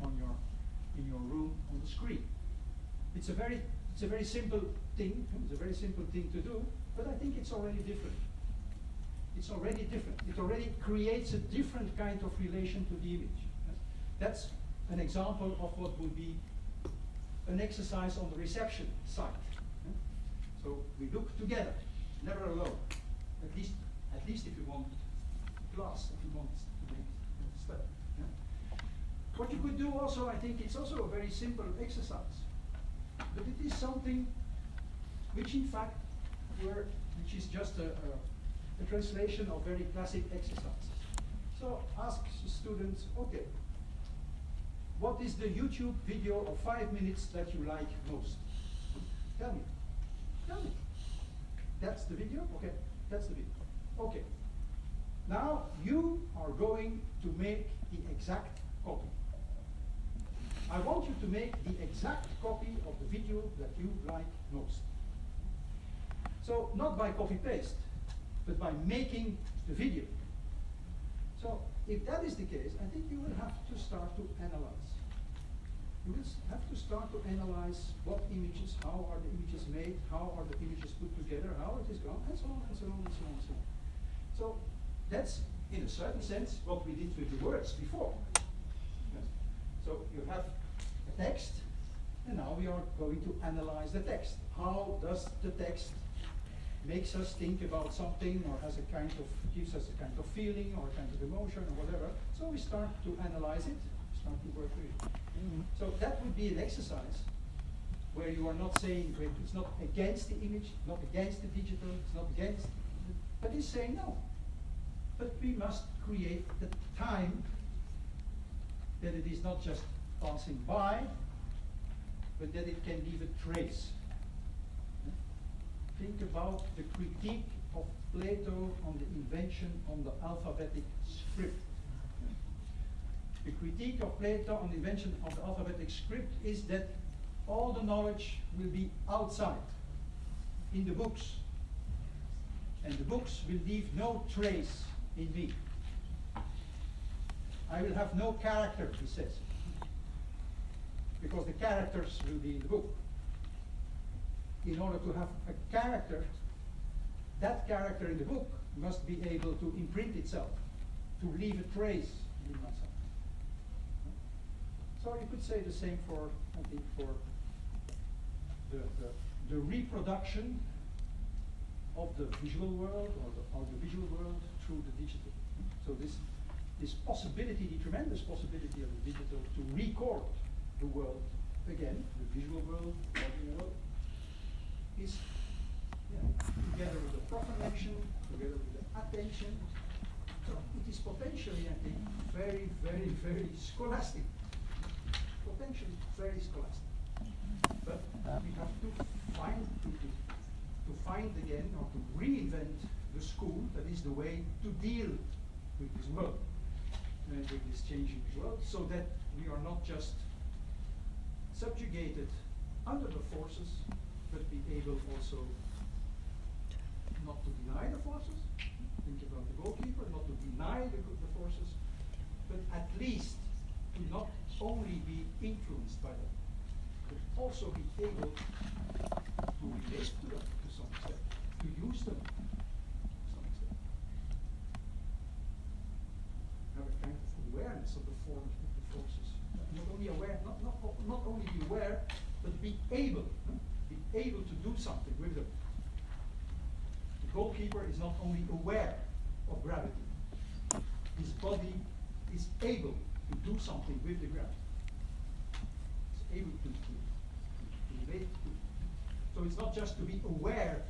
S1: in your room on the screen. It's a very simple thing. It's a very simple thing to do, but I think it's already different. It's already different. It already creates a different kind of relation to the image. That's an example of what would be an exercise on the reception side. So we look together, never alone. At least if you want class, if you want to make study. What you could do also, I think it's also a very simple exercise, but it is something which in fact which is just a translation of very classic exercises. So ask the students, okay, what is the YouTube video of 5 minutes that you like most? Tell me. Tell me. That's the video? Okay, that's the video. Okay. Now you are going to make the exact copy. I want you to make the exact copy of the video that you like most. So not by copy-paste, but by making the video. So if that is the case, I think you will have to start to analyze. You will have to start to analyze what images, how are the images made, how are the images put together, how it is gone, and so on, and so on, and so on, and so on. So that's, in a certain sense, what we did with the words before. Yes. So you have a text, and now we are going to analyze the text. How does the text makes us think about something, or has a kind of, gives us a kind of feeling, or a kind of emotion, or whatever. So we start to analyze it, start to work with it. So that would be an exercise where you are not saying, it's not against the image, not against the digital, it's not against, but it's saying no. But we must create the time that it is not just passing by, but that it can leave a trace. Think about the critique of Plato on the invention on the alphabetic script. The critique of Plato on the invention of the alphabetic script is that all the knowledge will be outside, in the books. And the books will leave no trace in me. I will have no character, he says, because the characters will be in the book. In order to have a character, that character in the book must be able to imprint itself, to leave a trace in myself. So you could say the same for, I think, for the reproduction of the visual world, or the audiovisual world through the digital. So this possibility, the tremendous possibility of the digital to record the world again, the visual world, the audio world, is together with the profanation, together with the attention. So it is potentially, I think, very, very, very scholastic. Potentially very scholastic. But we have to find again, or to reinvent the school that is the way to deal with this world, with this changing world, so that we are not just subjugated under the forces, but be able also not to deny the forces. Think about the goalkeeper, not to deny the forces, but at least to not only be influenced by them, but also be able to relate to them to some extent, to use them to some extent. Have a kind of awareness of the forces. Not only aware, not only be aware, but be able to do something with them. The goalkeeper is not only aware of gravity, his body is able to do something with the gravity. It's able to relate to it. So it's not just to be aware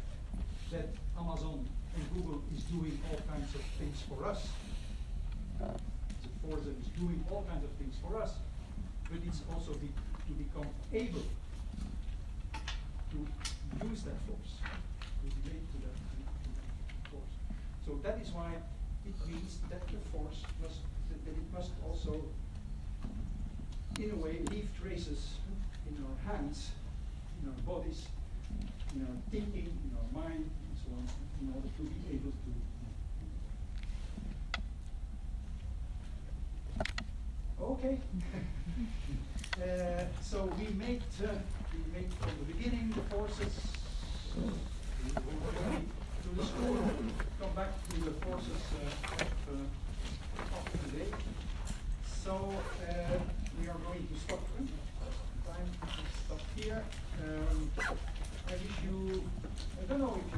S1: that Amazon and Google is doing all kinds of things for us. The force that is doing all kinds of things for us, but it's also to become able to use that force, to relate to that force. So that is why it means that the force must, that it must also, in a way, leave traces in our hands, in our bodies, in our thinking, in our mind, and so on, in order to be able to. Okay. So we made from the beginning the forces to the school. Come back to the forces of today. So we are going to stop. Time to stop here. I wish you. I don't know if